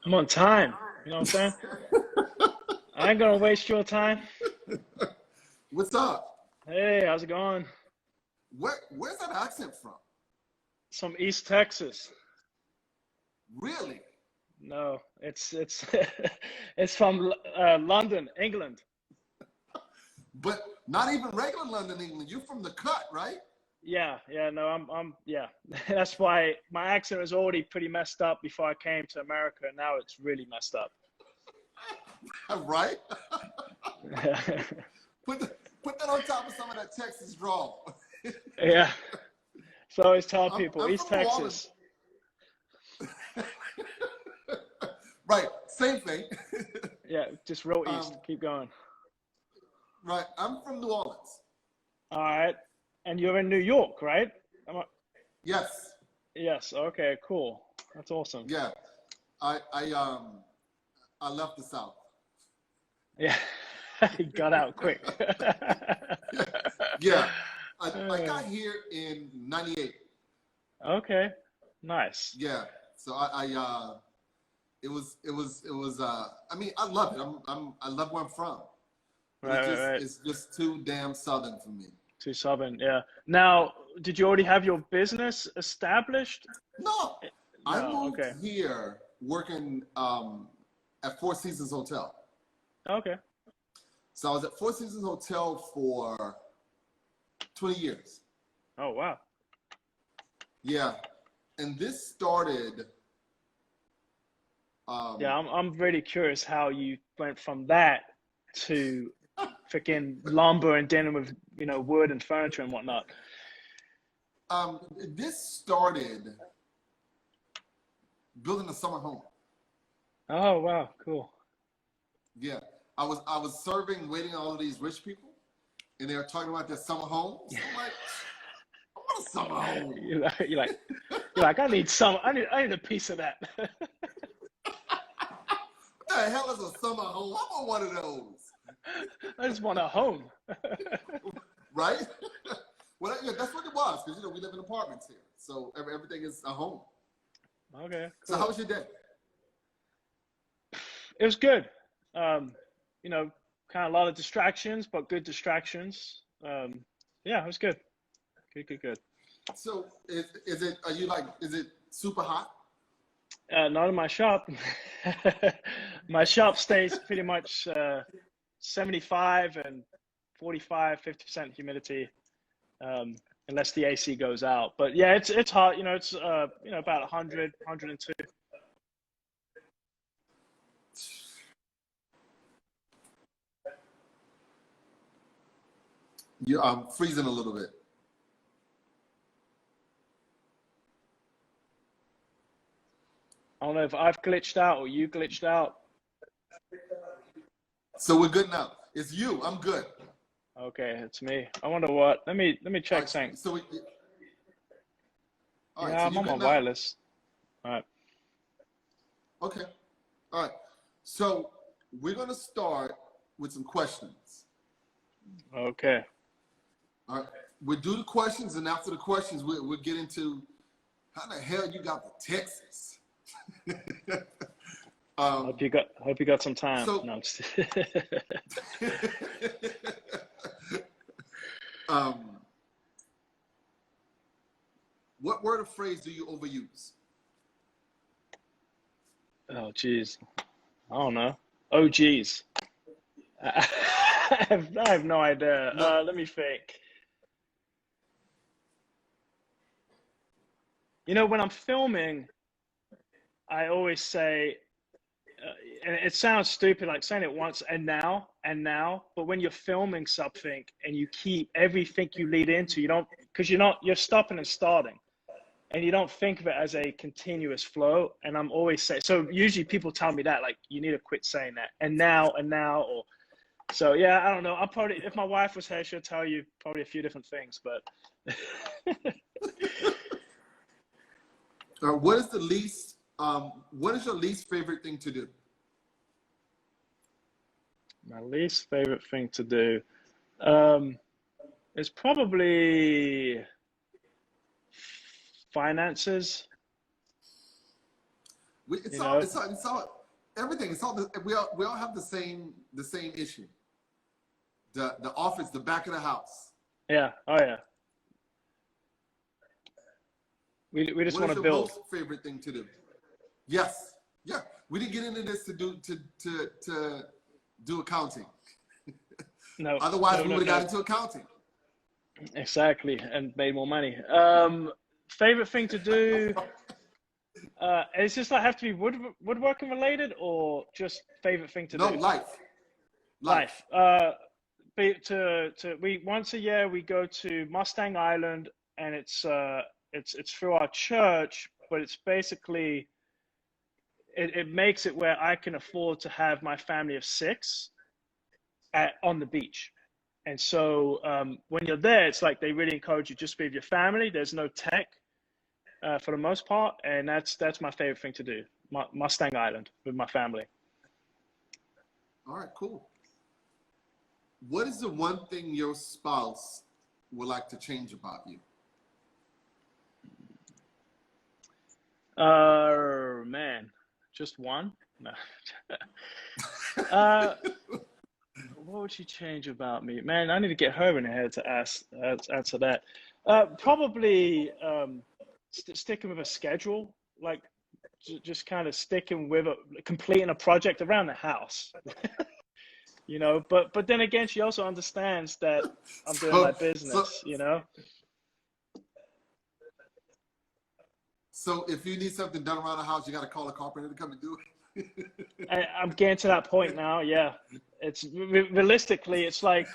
I'm on time. You know what I'm saying? I ain't gonna waste your time. What's up? Hey, how's it going? Where's that accent from? It's from East Texas. Really? No, it's it's from London, England. But not even regular London, England. You're from the cut, right? Yeah, no, yeah. That's why my accent was already pretty messed up before I came to America, and now it's really messed up. Right? Put that on top of some of that Texas drawl. Yeah. So I always tell people, I'm East from New Orleans. Texas. Right, same thing. Yeah, just real east. Keep going. Right, I'm from New Orleans. All right. And you're in New York, right? Yes. Yes. Okay, cool. That's awesome. Yeah. I left the South. Yeah. He got out quick. Yeah. I got here in '98. Okay. Nice. Yeah. So it was I mean, I love it. I love where I'm from. But Right. it's just too damn southern for me. Too southern, yeah. Now, did you already have your business established? No. I No, moved okay. here working at Four Seasons Hotel. Okay. So I was at Four Seasons Hotel for 20 years. Oh, wow. Yeah. And this started Yeah, I'm really curious how you went from that to freaking lumber and dealing with, wood and furniture and whatnot. This started building a summer home. Oh, wow, cool. Yeah. I was serving, waiting on all of these rich people, and they were talking about their summer homes. I'm like, I want a summer home. You're like, I need a piece of that. What the hell is a summer home? I want one of those. I just want a home. Right? Well, yeah, that's what it was, because we live in apartments here, so everything is a home. Okay. Cool. So how was your day? It was good. Kind of a lot of distractions, but good distractions. Yeah, it was good. Good. So is it super hot? Not in my shop. My shop stays pretty much 75 and 45, 50% humidity, unless the AC goes out. But yeah, it's hot. It's about 100, 102. I'm freezing a little bit. I don't know if I've glitched out or you glitched out. So we're good now. It's you. I'm good. Okay, it's me. I wonder what. Let me check something. So Yeah, I'm on my wireless. All right. Okay. All right. So we're gonna start with some questions. Okay. All right. We'll do the questions, and after the questions, we'll get into how the hell you got to Texas. Hope you got some time. So, No, I'm just what word or phrase do you overuse? Oh, geez. I don't know. Oh, geez. I have no idea. No. Let me think. When I'm filming, I always say, and it sounds stupid, like saying it once, and now, but when you're filming something and you keep everything you lead into, because you're stopping and starting, and you don't think of it as a continuous flow. And I'm always saying, so usually people tell me that, like, you need to quit saying that, and now, or, so yeah, I don't know. If my wife was here, she'll tell you probably a few different things, but. What is your least favorite thing to do? My least favorite thing to do is probably finances. It's all everything. It's all we all have the same issue. The office, the back of the house. Yeah. Oh yeah. We just want to build. What is your most favorite thing to do? Yes. Yeah. We didn't get into this to do accounting. No. Otherwise, we would have got into accounting. Exactly, and made more money. Favorite thing to do? It's just like have to be woodworking related, or just favorite thing to do? No, life. We once a year we go to Mustang Island, and it's through our church, but it's basically it makes it where I can afford to have my family of 6 on the beach. And so when you're there, it's like they really encourage you just be with your family. There's no tech for the most part, and that's my favorite thing to do. Mustang Island with my family. All right, cool. What is the one thing your spouse would like to change about you? Man, just one? No. What would she change about me? Man, I need to get her in the head to answer that. Probably sticking with a schedule, like just kind of sticking with completing a project around the house. You know, but then again, she also understands that I'm doing my business, you know? So if you need something done around the house, you got to call a carpenter to come and do it. I'm getting to that point now. Yeah, it's realistically, it's like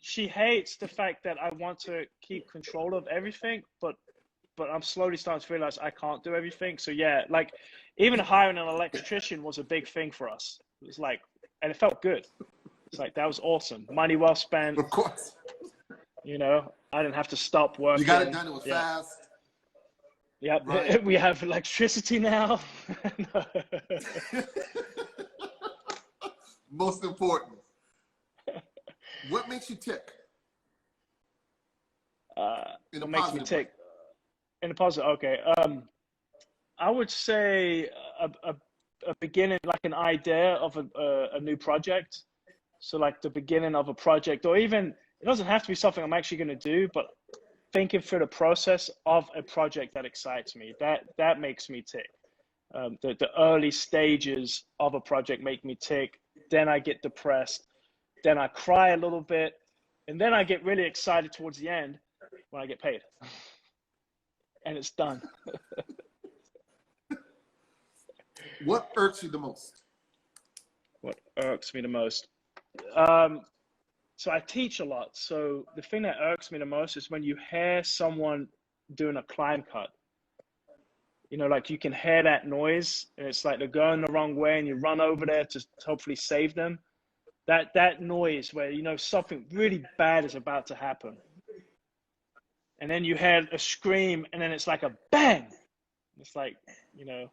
she hates the fact that I want to keep control of everything, but I'm slowly starting to realize I can't do everything. So yeah, like even hiring an electrician was a big thing for us. It was like, and it felt good. It's like, that was awesome. Money well spent. Of course. You know, I didn't have to stop working. You got it done. It was fast. Yep. Right. We have electricity now. Most important. What makes you tick? What makes me tick? In a positive, okay. I would say a beginning, like an idea of a new project. So like the beginning of a project, or even, it doesn't have to be something I'm actually going to do, but thinking through the process of a project that excites me, that makes me tick. The early stages of a project make me tick. Then I get depressed. Then I cry a little bit. And then I get really excited towards the end when I get paid. And it's done. What irks you the most? What irks me the most? So I teach a lot. So the thing that irks me the most is when you hear someone doing a climb cut. You know, like you can hear that noise, and it's like they're going the wrong way, and you run over there to hopefully save them. That noise where, you know, something really bad is about to happen. And then you hear a scream, and then it's like a bang. It's like, you know,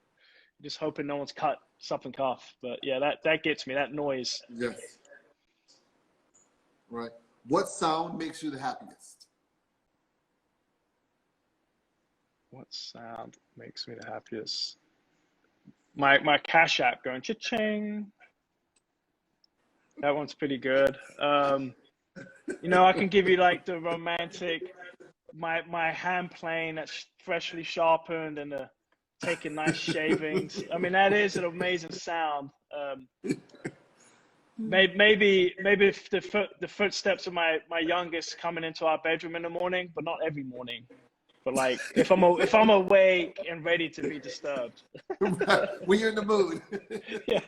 just hoping no one's cut something off. But yeah, that gets me, that noise. Yes. Right. What sound makes you the happiest? What sound makes me the happiest? My Cash App going cha-ching. That one's pretty good. You know, I can give you like the romantic, my hand plane that's freshly sharpened and taking nice shavings. I mean, that is an amazing sound. Maybe if the footsteps of my youngest coming into our bedroom in the morning, but not every morning. But like if I'm awake and ready to be disturbed. When you're in the mood. Yeah.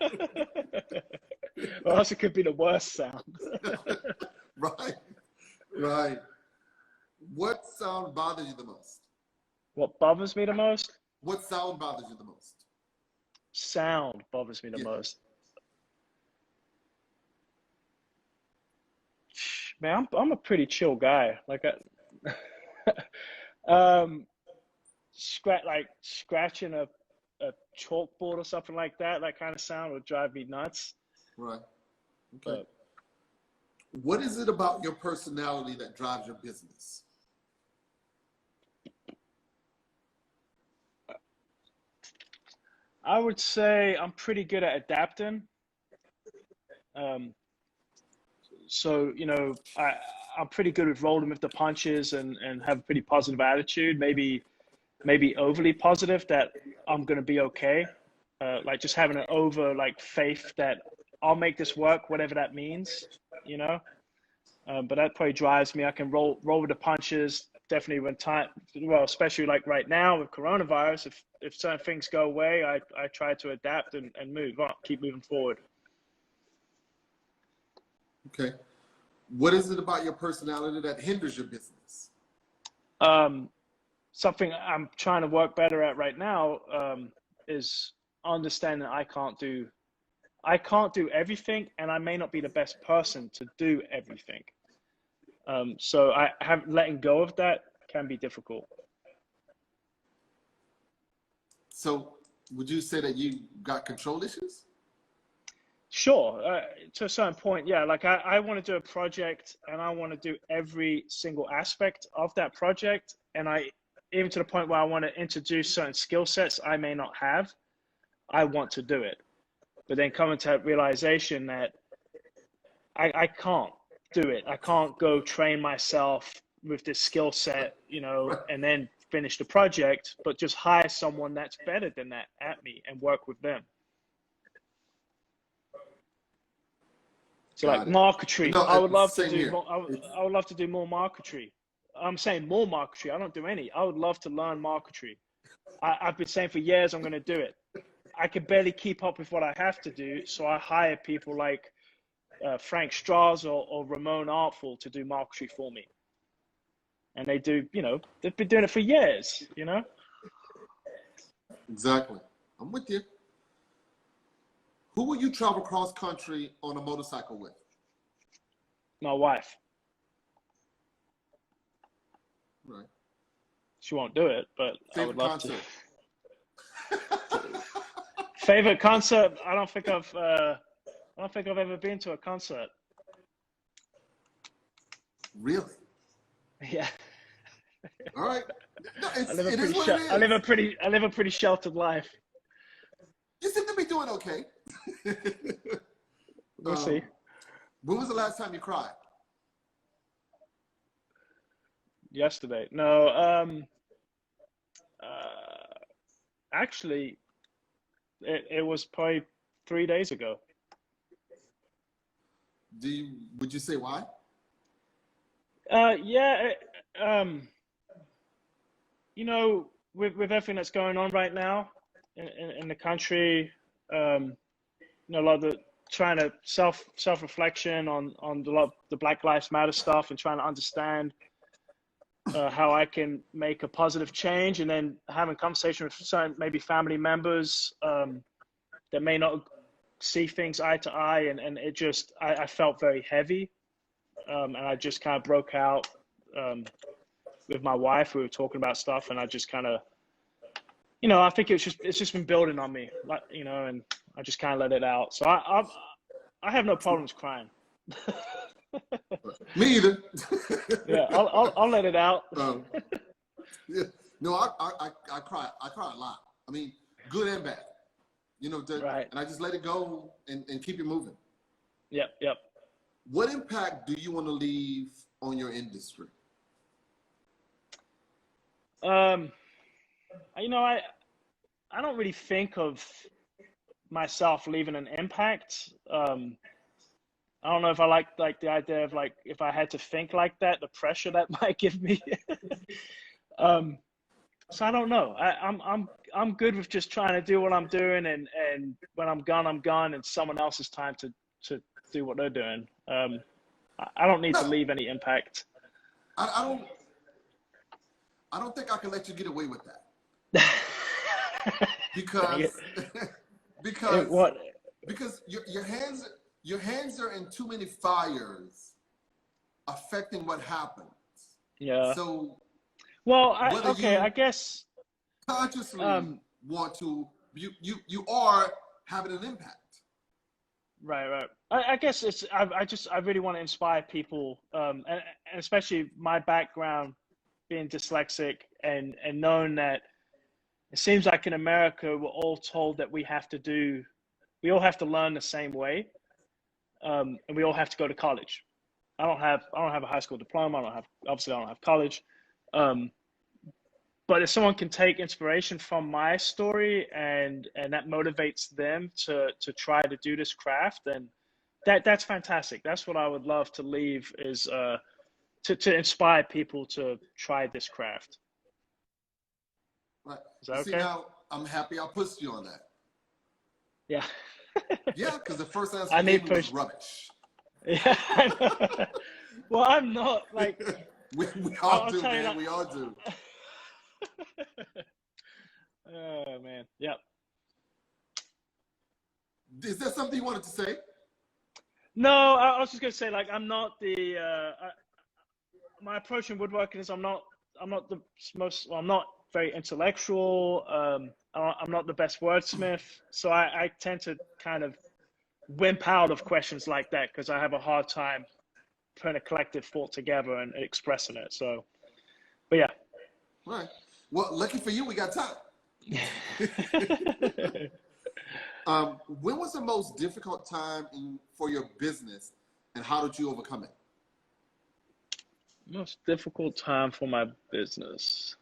Or else it could be the worst sound. Right. What sound bothers you the most? What bothers me the most? What sound bothers you the most? Sound bothers me the most. Man, I'm a pretty chill guy. Like scratching a chalkboard or something like that. That kind of sound would drive me nuts. Right. Okay. What is it about your personality that drives your business? I would say I'm pretty good at adapting. Um, so, I'm pretty good with rolling with the punches and have a pretty positive attitude. Maybe overly positive that I'm gonna be okay. Like just having an over like faith that I'll make this work, whatever that means, you know. But that probably drives me. I can roll with the punches. Definitely when time, well, especially like right now with coronavirus, if certain things go away, I try to adapt and move on, keep moving forward. Okay. What is it about your personality that hinders your business? Something I'm trying to work better at right now is understanding I can't do everything, and I may not be the best person to do everything. So I have letting go of that can be difficult. So would you say that you got control issues? Sure, to a certain point, yeah. Like I want to do a project and I want to do every single aspect of that project. And even to the point where I want to introduce certain skill sets I may not have, I want to do it. But then coming to that realization that I can't do it. I can't go train myself with this skill set, and then finish the project, but just hire someone that's better than that at me and work with them. So like marquetry, I would love to do more, I would love to do more marquetry. I'm saying more marquetry. I don't do any. I would love to learn marquetry. I've been saying for years I'm going to do it. I can barely keep up with what I have to do, so I hire people like Frank Strauss or Ramon Artful to do marquetry for me. And they do, they've been doing it for years, Exactly. I'm with you. Who will you travel cross country on a motorcycle with? My wife. Right. She won't do it, but Favorite I would love concert? to. Favorite concert? I don't think I've ever been to a concert. Really? Yeah. All right. No, I live a pretty sheltered life. You seem to be doing okay. We'll see. When was the last time you cried? Yesterday. No. Actually, it was probably 3 days ago. Would you say why? Yeah. With everything that's going on right now in the country, a lot of the trying to self-reflection on the Black Lives Matter stuff and trying to understand how I can make a positive change, and then having conversation with certain maybe family members that may not see things eye to eye, and it just I felt very heavy, and I just kind of broke out with my wife. We were talking about stuff, and I just kind of, I think it's just been building on me, like, and I just kind of let it out. So I have no problems crying. Me either. Yeah, I'll let it out. Yeah. No, I cry. I cry a lot. I mean, good and bad. Right. And I just let it go and keep it moving. Yep. What impact do you want to leave on your industry? I don't really think of myself leaving an impact. I don't know if I like the idea of like if I had to think like that, the pressure that might give me. So I don't know. I'm good with just trying to do what I'm doing, and when I'm gone, and someone else's time to do what they're doing. I don't need to leave any impact. I don't think I can let you get away with that. because your hands are in too many fires affecting what happens. Yeah. So I guess consciously want to, you are having an impact. Right. I guess I really want to inspire people, and especially my background being dyslexic and knowing that it seems like in America, we're all told that we all have to learn the same way, and we all have to go to college. I don't have a high school diploma. Obviously I don't have college. But if someone can take inspiration from my story and that motivates them to try to do this craft, then that's fantastic. That's what I would love to leave is to inspire people to try this craft. Right. Is that See, okay? now I'm happy I pushed you on that. Yeah. Yeah, because the first answer I you need gave me was push. rubbish. Yeah. I know. Well, I'm not like. we all I'll do, tell you man. that. We all do. Oh man. Yep. Is there something you wanted to say? No, I was just gonna say like I'm not the. My approach in woodworking is I'm not the most. Well, I'm not very intellectual. I'm not the best wordsmith, so I tend to kind of wimp out of questions like that because I have a hard time putting a collective thought together and expressing it. So, but yeah. All right. Well, lucky for you, we got time. When was the most difficult time for your business, and how did you overcome it? Most difficult time for my business.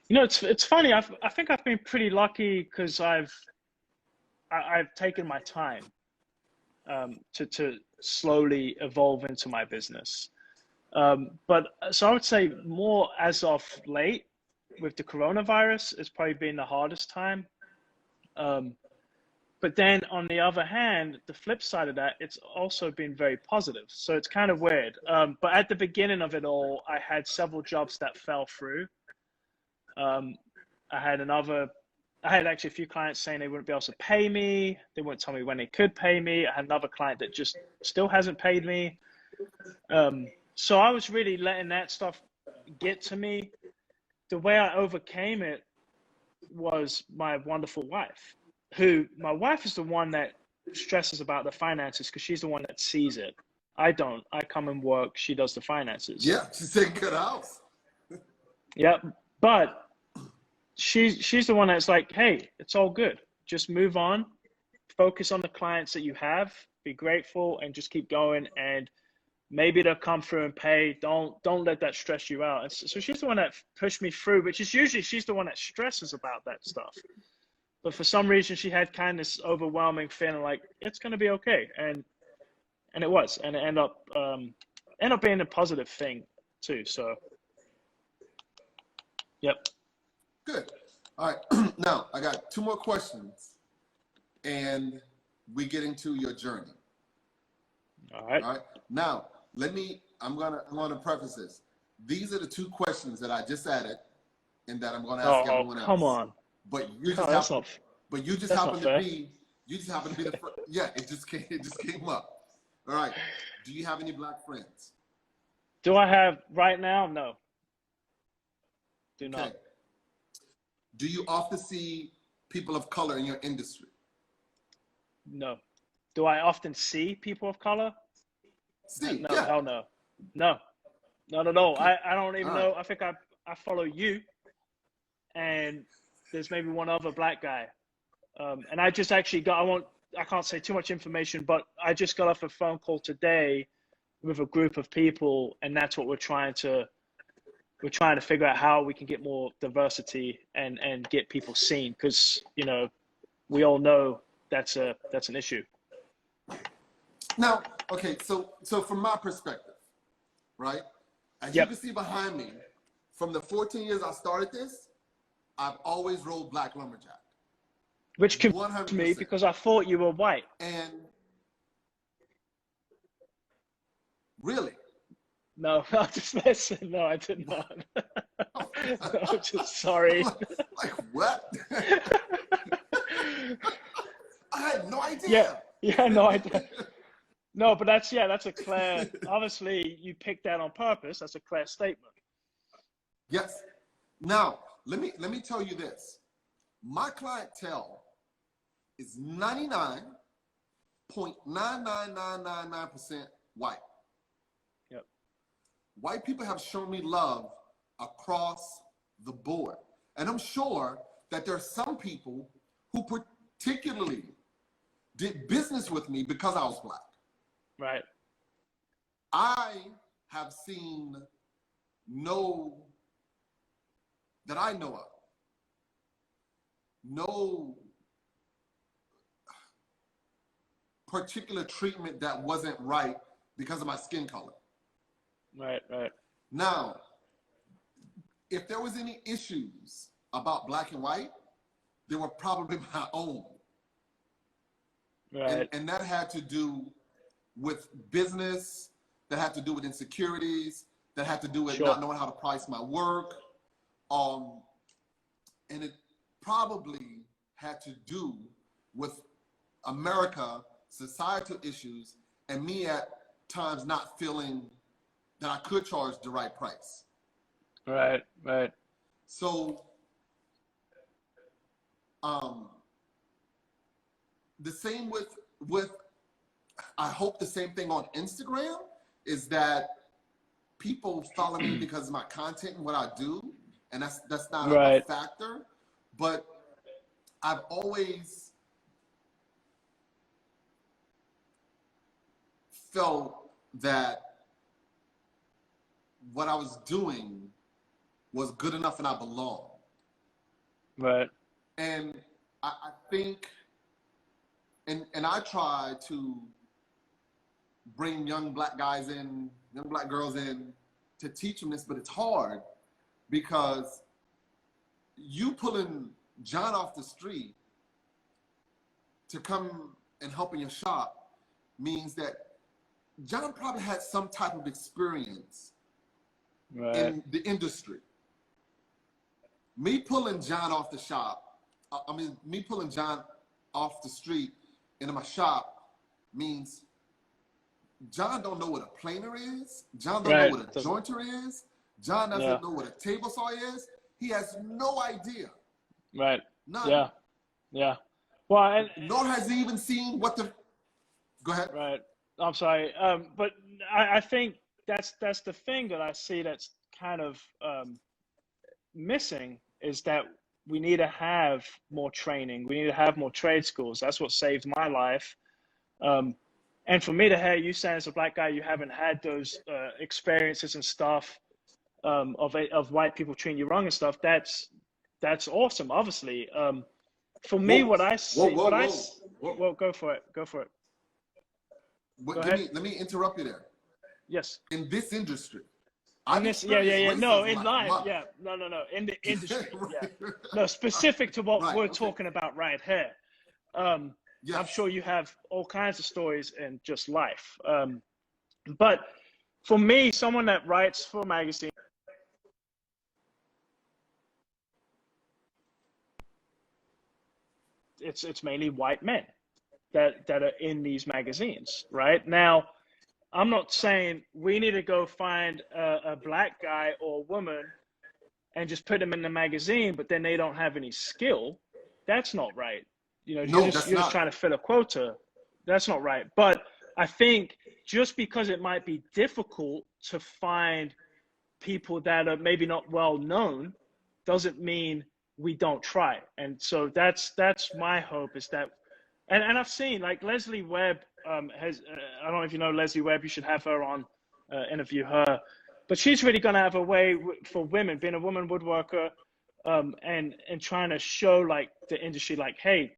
You know, it's funny. I think I've been pretty lucky because I've taken my time to slowly evolve into my business. But so I would say more as of late with the coronavirus, it's probably been the hardest time. But then on the other hand, the flip side of that, it's also been very positive. So it's kind of weird. But at the beginning of it all, I had several jobs that fell through. I had actually a few clients saying they wouldn't be able to pay me. They wouldn't tell me when they could pay me. I had another client that just still hasn't paid me. So I was really letting that stuff get to me. The way I overcame it was my wonderful wife, my wife is the one that stresses about the finances because she's the one that sees it. I don't. I come and work. She does the finances. Yeah, she's taking care of the house. Yep. But she's the one that's like, hey, it's all good. Just move on. Focus on the clients that you have. Be grateful and just keep going. And maybe they'll come through and pay. Don't let that stress you out. And so she's the one that pushed me through, which is usually she's the one that stresses about that stuff. But for some reason, she had kind of this overwhelming feeling like it's going to be okay, and it was, and it ended up being a positive thing too. So, yep. Good. All right. Now I got two more questions, and we get into your journey. All right. All right. Now I'm gonna preface this. These are the two questions that I just added, and that I'm gonna ask everyone else. Come on. But you just happen to be the first. Yeah, it just came up. All right. Do you have any black friends? Do I have right now? No. Do not. Okay. Do you often see people of color in your industry? No. Do I often see people of color? See, No, yeah. hell no. No. Not at all. Okay. I don't even All know. right. I think I follow you, and there's maybe one other black guy. And I just actually I can't say too much information, but I just got off a phone call today with a group of people, and that's what we're trying to figure out how we can get more diversity and get people seen, because you know we all know that's an issue. Now, okay, so from my perspective, right? As you can see behind me, from the 14 years I started this, I've always rolled Blacklumberjack. Which confused me because I thought you were white. And really? No, I just listen. No, I did not. No, just sorry. Like what? I had no idea. Yeah, no idea. No, but that's a clear. Obviously, you picked that on purpose. That's a clear statement. Yes. Now, let me tell you this. My clientele is 99.99999% white. Yep. White people have shown me love across the board. And I'm sure that there are some people who particularly did business with me because I was Black. Right. I have seen that I know of, no particular treatment that wasn't right because of my skin color. Right, right. Now, if there was any issues about Black and white, they were probably my own. Right. And that had to do with business, that had to do with insecurities, that had to do with not knowing how to price my work. And it probably had to do with America, societal issues, and me at times not feeling that I could charge the right price. Right, right. So, the same with, I hope the same thing on Instagram is that people follow me because of my content and what I do, and that's not a factor. But I've always felt that what I was doing was good enough and I belong. Right. And I think, and I try to bring young Black guys in, young Black girls in to teach them this, but it's hard because you pulling John off the street to come and help in your shop means that John probably had some type of experience in the industry. Me pulling John off the shop, me pulling John off the street into my shop means John don't know what a planer is. John don't know what a jointer is. John doesn't know what a table saw is. He has no idea. Right. None. Yeah. Yeah. Well, nor has he even seen what the. Go ahead. Right. I'm sorry. But I think that's the thing that I see that's kind of missing is that we need to have more training. We need to have more trade schools. That's what saved my life. And for me to hear you saying as a Black guy, you haven't had those experiences and stuff of white people treating you wrong and stuff. That's awesome. Obviously, for me, what I see, well, go for it. Go for it. Let me interrupt you there. Yes. In this industry. No, in life, no. In the industry, No, specific to what we're talking about right here. Yes. I'm sure you have all kinds of stories in just life. But for me, someone that writes for a magazine, it's mainly white men that are in these magazines, right? Now, I'm not saying we need to go find a Black guy or woman and just put them in the magazine, but then they don't have any skill. That's not right. You know, you're just trying to fill a quota. That's not right. But I think just because it might be difficult to find people that are maybe not well known doesn't mean we don't try. And so that's my hope is that, and I've seen like Leslie Webb has, I don't know if you know Leslie Webb, you should have her on, interview her, but she's really going to have a way for women, being a woman woodworker, and trying to show like the industry, like, hey,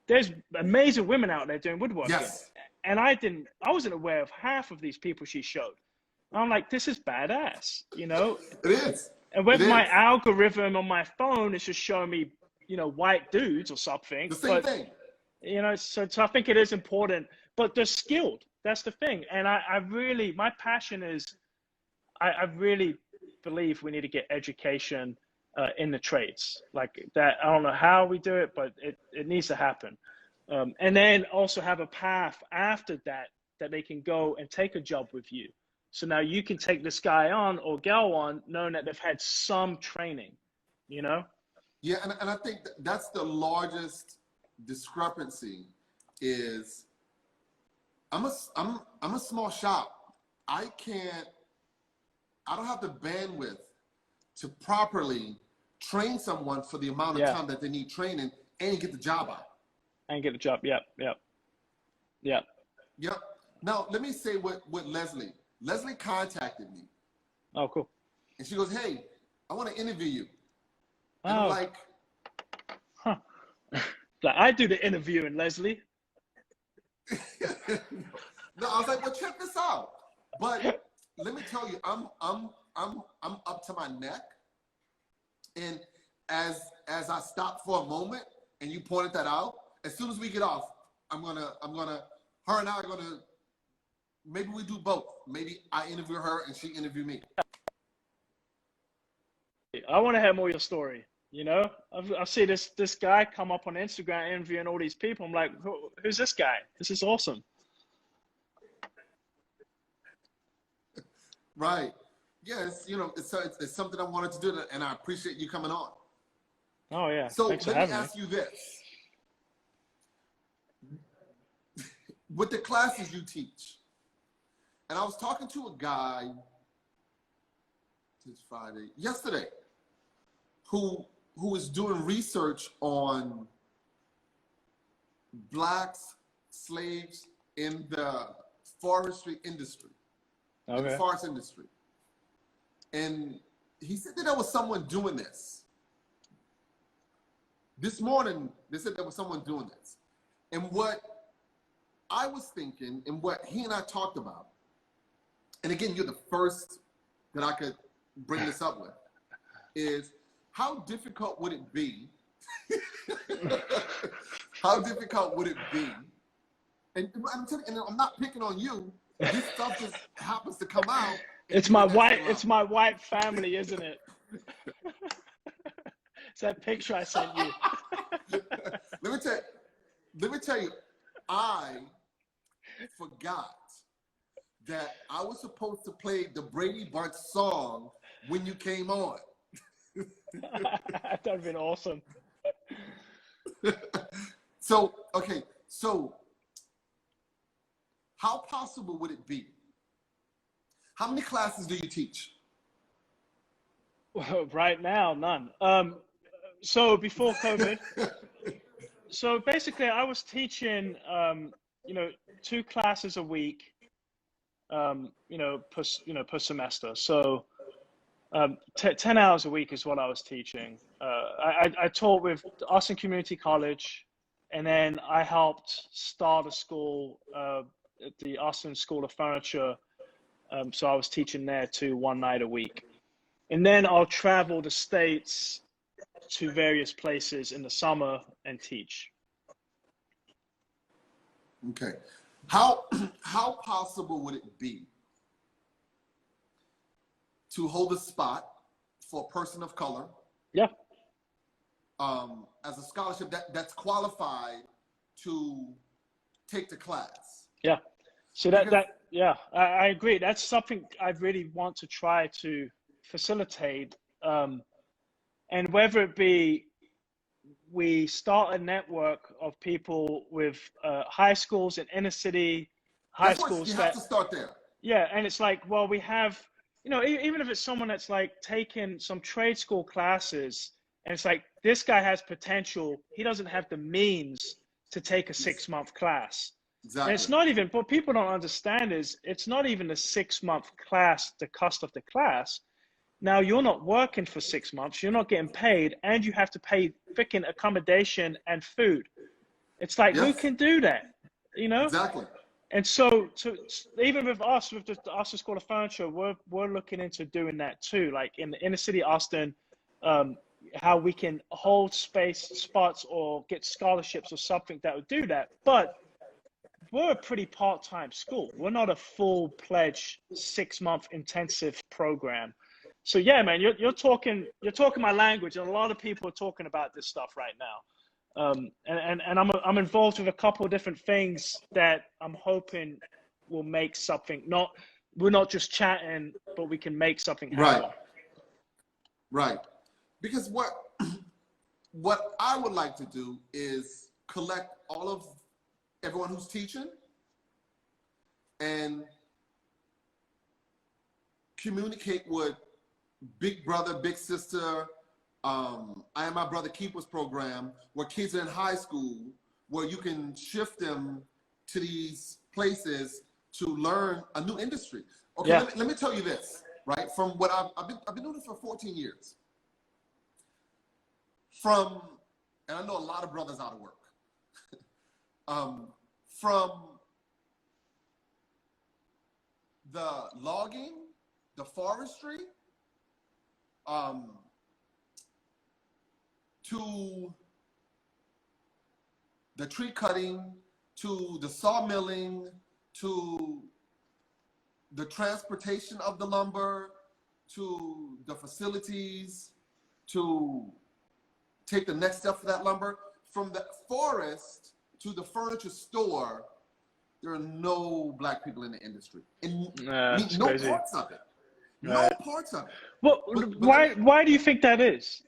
there's amazing women out there doing woodworking. Yes. And I wasn't aware of half of these people she showed. And I'm like, this is badass, you know? It is. And whether my algorithm on my phone is just showing me, you know, white dudes or something. The same thing. You know, so I think it is important, but they're skilled. That's the thing. And I really, my passion is, I really believe we need to get education in the trades like that. I don't know how we do it, but it needs to happen. And then also have a path after that they can go and take a job with you. So now you can take this guy on or gal on knowing that they've had some training, you know? Yeah, and I think that's the largest discrepancy is I'm a small shop. I don't have the bandwidth to properly train someone for the amount of time that they need training and get the job out. And get the job. Yep. Now, let me say what Leslie. Leslie contacted me. Oh, cool. And she goes, hey, I want to interview you. And Oh. I'm like, huh. Like, I do the interviewing, Leslie. No, I was like, well, check this out. But let me tell you, I'm up to my neck. And as I stopped for a moment and you pointed that out, as soon as we get off, her and I are gonna, maybe we do both. Maybe I interview her and she interview me. I want to hear more of your story. You know, I see this guy come up on Instagram interviewing all these people. I'm like, who's this guy? This is awesome. Right. Yes. You know, it's something I wanted to do, and I appreciate you coming on. Oh yeah. So Thanks let for me having ask you this: with the classes you teach, and I was talking to a guy. It's Friday. Yesterday, who is doing research on blacks, slaves in the forestry industry, in the forest industry. And he said that there was someone doing this. This morning, they said there was someone doing this. And what I was thinking and what he and I talked about, and again, you're the first that I could bring this up with, is how difficult would it be? How difficult would it be? And I'm telling you, and I'm not picking on you. This stuff just happens to come out. It's my white family, isn't it? It's that picture I sent you. Let me tell you, I forgot that I was supposed to play the Brady Bunch song when you came on. That would have been awesome. So how possible would it be? How many classes do you teach? Well, right now, none. So before COVID, so basically I was teaching, 2 classes a week, per semester. So 10 hours a week is what I was teaching. I taught with Austin Community College, and then I helped start a school at the Austin School of Furniture. So I was teaching there too, 1 night a week. And then I'll travel the States to various places in the summer and teach. Okay. How possible would it be to hold a spot for a person of color? Yeah. As a scholarship that's qualified to take the class. Yeah. So I agree. That's something I really want to try to facilitate. And whether it be we start a network of people with high schools in inner city, high schools. You have to start there. Yeah, and it's like, well, we have, even if it's someone that's like taking some trade school classes, and it's like, this guy has potential. He doesn't have the means to take a 6-month class. Exactly. And it's not even, what people don't understand is it's not even a 6-month class, the cost of the class. Now you're not working for 6 months, you're not getting paid, and you have to pay freaking accommodation and food. It's like, who can do that? Exactly. And so even with us, with the Austin School of Furniture, we're looking into doing that too. Like in the inner city Austin, how we can hold spots or get scholarships or something that would do that. But we're a pretty part-time school. We're not a full-fledged 6-month intensive program. So yeah, man, you're talking my language, and a lot of people are talking about this stuff right now. And I'm involved with a couple of different things that I'm hoping will make something. We're not just chatting, but we can make something happen. Right. Because what I would like to do is collect all of everyone who's teaching and communicate with big brother, big sister, I Am My Brother Keeper's program, where kids are in high school, where you can shift them to these places to learn a new industry. Okay, let me tell you this, right? From what I've been doing this for 14 years. And I know a lot of brothers out of work. From the logging, the forestry, to the tree cutting, to the sawmilling, to the transportation of the lumber, to the facilities, to take the next step for that lumber. From the forest to the furniture store, there are no black people in the industry. And no crazy. parts of it. Right. No parts of it. Well, why do you think that is?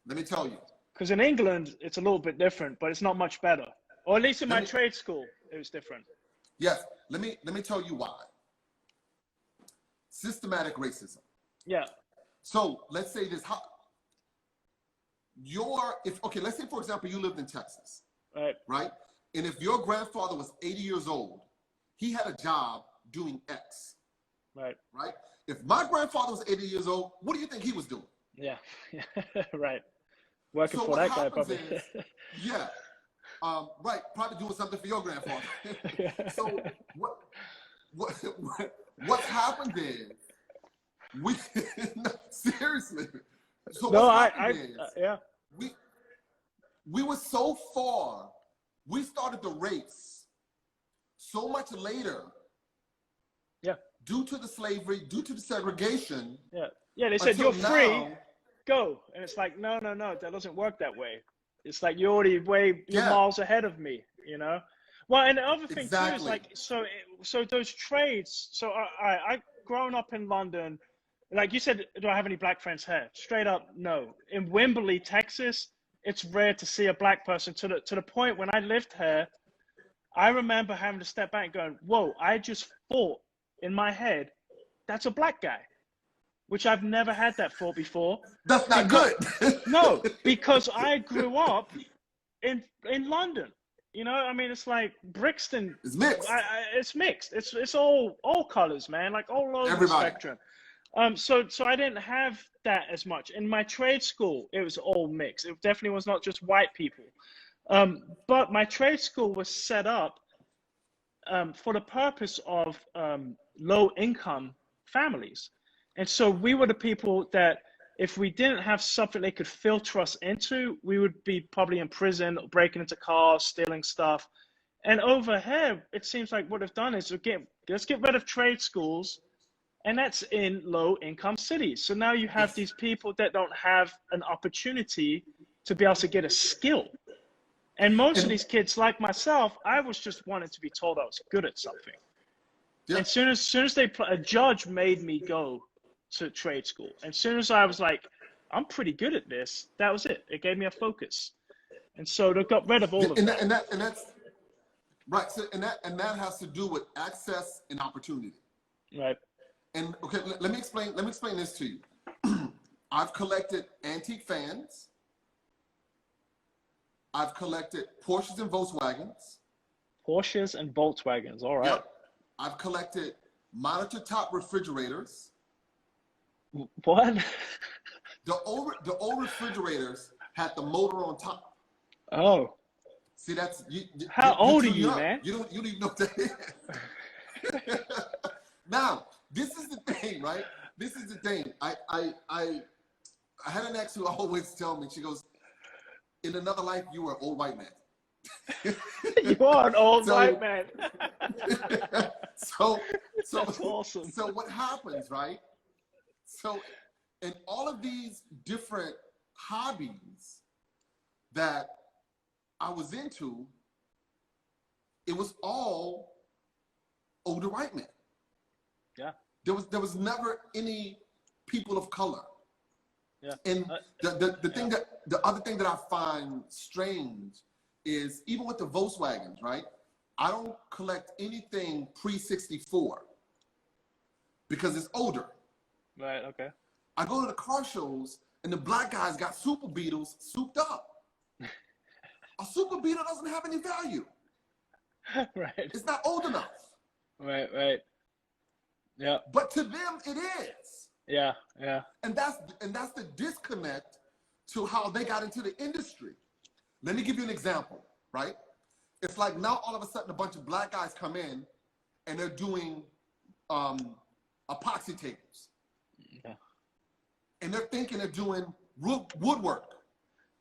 Let me tell you. Because in England, it's a little bit different, but it's not much better. Or at least in my trade school, it was different. Yes. Let me tell you why. Systematic racism. Yeah. So let's say this. Let's say, for example, you lived in Texas. Right? And if your grandfather was 80 years old, he had a job doing X. Right? If my grandfather was 80 years old, what do you think he was doing? Yeah. Right. Working for that guy, probably. Right. Probably doing something for your grandfather. So what's happened is seriously. So we were so far. We started the race so much later. Yeah. Due to the slavery, due to the segregation. Yeah. Yeah. They said you're free. Go. And it's like, no, that doesn't work that way. It's like you're already you're miles ahead of me, you know? Well, and the other thing too is like, so those trades, so I grown up in London, like you said, do I have any black friends here? Straight up, no. In Wimberley, Texas, it's rare to see a black person to the point when I lived here, I remember having to step back and going, whoa, I just thought in my head, that's a black guy. Which I've never had that thought before. That's not good. No, because I grew up in London. You know, I mean, it's like Brixton. It's mixed. It's mixed. It's all colors, man, like all over the spectrum. So I didn't have that as much. In my trade school, it was all mixed. It definitely was not just white people. But my trade school was set up for the purpose of low income families. And so we were the people that if we didn't have something they could filter us into, we would be probably in prison, breaking into cars, stealing stuff. And over here, it seems like what they've done is let's get rid of trade schools, and that's in low income cities. So now you have these people that don't have an opportunity to be able to get a skill. And most of these kids, like myself, I was just wanting to be told I was good at something. Yeah. And soon as a judge made me go to trade school. And as soon as I was like, I'm pretty good at this, that was it. It gave me a focus. And so they got rid of all of that. And that's right. So and that has to do with access and opportunity. Right. And okay, let me explain this to you. I've collected antique fans. I've collected Porsches and Volkswagens. Porsches and Volkswagens, all right. Yep. I've collected monitor top refrigerators. What? The old refrigerators had the motor on top. Oh. See, that's how old are you, man? You don't even know what that is. Now, this is the thing, right? This is the thing. I had an ex who always tell me, she goes, in another life, you were an old white man. You are an old white man. So that's awesome. So what happens, right? So in all of these different hobbies that I was into, it was all older white men. Yeah. There was never any people of color. Yeah. And the other thing that I find strange is even with the Volkswagens, right? I don't collect anything pre-64 because it's older. Right, okay. I go to the car shows and the black guys got super beetles souped up. A super beetle doesn't have any value. Right. It's not old enough. Right, right. Yeah. But to them, it is. Yeah, yeah. And that's the disconnect to how they got into the industry. Let me give you an example, right? It's like now all of a sudden a bunch of black guys come in and they're doing epoxy tables. Yeah. And they're thinking they're doing woodwork.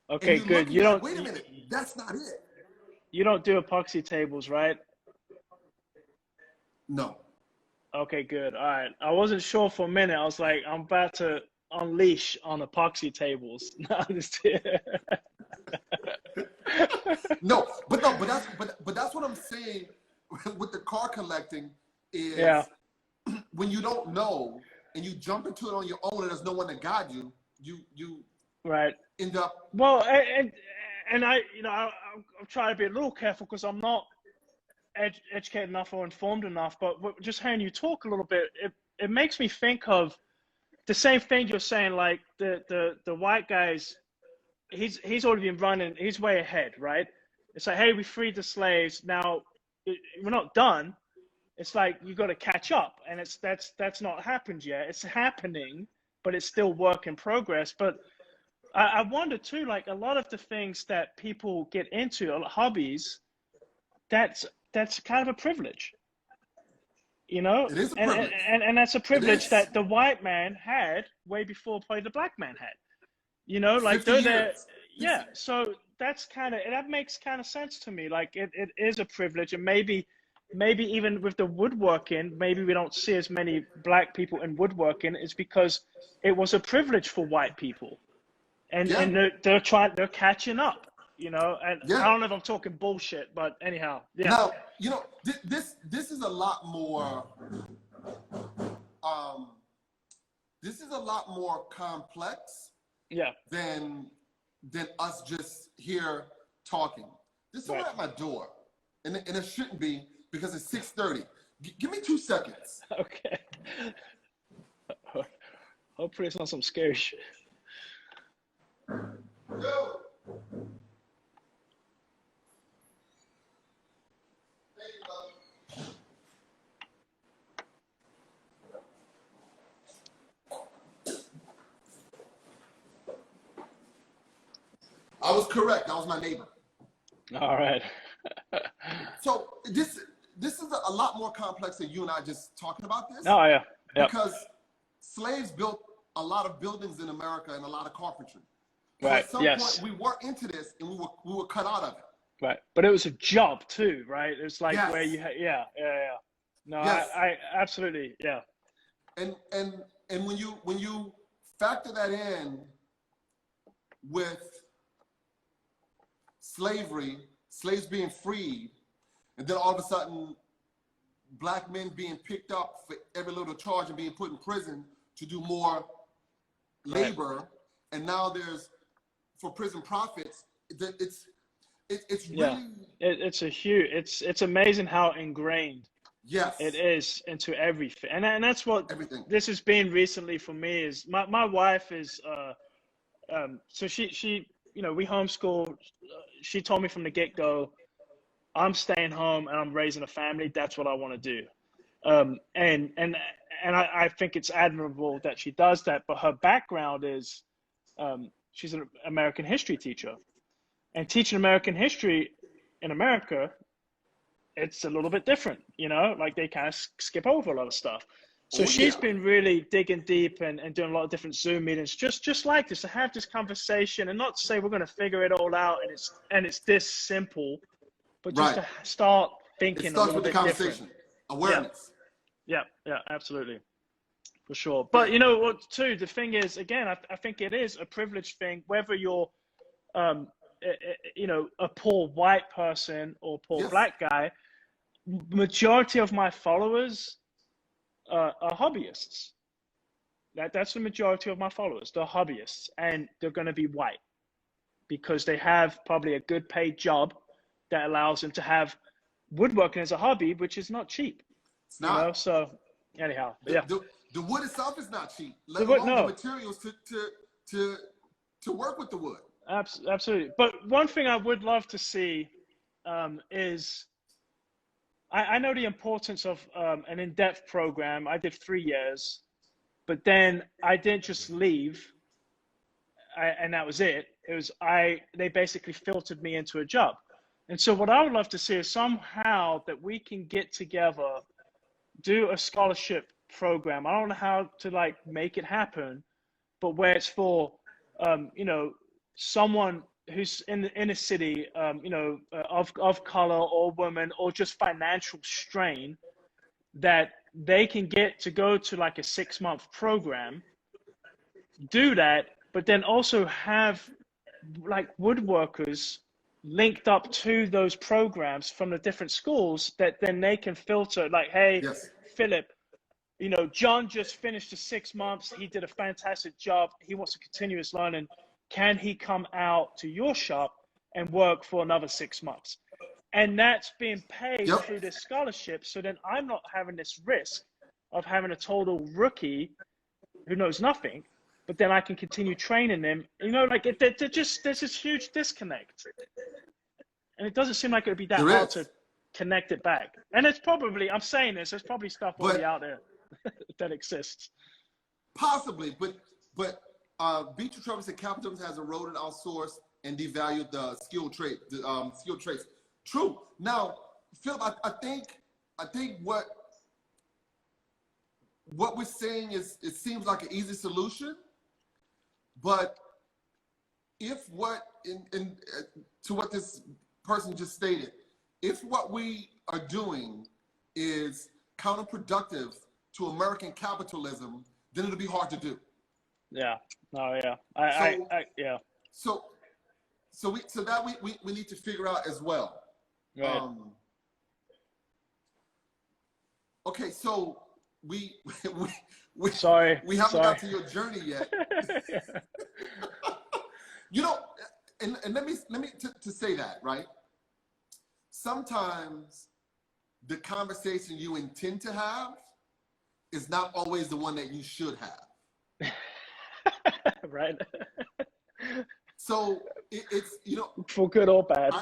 Okay, good. You don't. Wait a minute, that's not it. You don't do epoxy tables, right? No. Okay, good. All right. I wasn't sure for a minute. I was like, I'm about to unleash on epoxy tables. No, I'm just but that's what I'm saying with the car collecting is when you don't know and you jump into it on your own and there's no one to guide you, you right. end up. Well, and I, you know, I'm trying to be a little careful because I'm not educated enough or informed enough, but just hearing you talk a little bit, it makes me think of the same thing you're saying, like the white guys, he's already been running, he's way ahead, right? It's like, hey, we freed the slaves, now we're not done. It's like you got to catch up, and that's not happened yet. It's happening, but it's still work in progress. But I wonder too, like a lot of the things that people get into, hobbies, that's kind of a privilege, you know? It is a privilege. And that's a privilege that the white man had way before probably the black man had, you know, like they're there. Yeah. So that's that makes kind of sense to me. Like it is a privilege, and maybe even with the woodworking, maybe we don't see as many black people in woodworking is because it was a privilege for white people. And they're catching up, you know, and I don't know if I'm talking bullshit, but anyhow, yeah. Now, you know, this is a lot more, this is a lot more complex than us just here talking. There's someone at my door, and it shouldn't be because it's 6:30. Give me 2 seconds. Okay. Hopefully it's not some scary shit. Yo. I was correct. That was my neighbor. All right. So this is a lot more complex than you and I just talking about this. Oh yeah. Yep. Because slaves built a lot of buildings in America and a lot of carpentry. So right. At some point, we were into this, and we were cut out of it. Right, but it was a job too, right? It's like where you No, I absolutely, yeah. And when you factor that in with slaves being freed, and then all of a sudden, black men being picked up for every little charge and being put in prison to do more labor, and now there's for prison profits. It's really it's amazing how ingrained it is into everything, and that's what this has been recently for me. Is my wife is so she you know, we homeschool. She told me from the get-go, I'm staying home and I'm raising a family. That's what I want to do. And I think it's admirable that she does that. But her background is she's an American history teacher. And teaching American history in America, it's a little bit different, you know, like they kind of skip over a lot of stuff. So she's been really digging deep and doing a lot of different Zoom meetings, just like this, to have this conversation and not to say we're going to figure it all out and it's this simple, but just to start thinking a little bit different. Awareness. Yeah, absolutely. For sure. But you know what, too, the thing is, again, I think it is a privileged thing, whether you're, you know, a poor white person or poor black guy. Majority of my followers are hobbyists. That's the majority of my followers. They're hobbyists, and they're going to be white because they have probably a good paid job that allows them to have woodworking as a hobby, which is not cheap. It's not. You know? So anyhow, the wood itself is not cheap. Let alone the materials to to work with the wood. Absolutely. But one thing I would love to see is I know the importance of an in-depth program. I did 3 years, but then I didn't just leave and that was it. They basically filtered me into a job. And so what I would love to see is somehow that we can get together, do a scholarship program. I don't know how to like make it happen, but where it's for, someone who's in the inner city, of color or woman or just financial strain, that they can get to go to like a 6-month program, do that, but then also have like woodworkers linked up to those programs from the different schools that then they can filter like, hey, Yes. Philip, John just finished the 6 months. He did a fantastic job. He wants to continue his learning. Can he come out to your shop and work for another 6 months? And that's being paid through this scholarship. So then I'm not having this risk of having a total rookie who knows nothing, but then I can continue training them. There's this huge disconnect. And it doesn't seem like it would be that hard to connect it back. And it's probably, I'm saying this, there's probably stuff already out there that exists. Possibly, but Beecher Trevor said capitalism has eroded our source and devalued the skilled traits. True. Now, Philip, I think what we're saying is, it seems like an easy solution, but if to what this person just stated, if what we are doing is counterproductive to American capitalism, then it'll be hard to do. Yeah. Oh yeah. Yeah. So that we need to figure out as well. Right. Okay, so we Sorry. We haven't got to your journey yet. And let me to say that, right? Sometimes the conversation you intend to have is not always the one that you should have. Right. So it's for good or bad.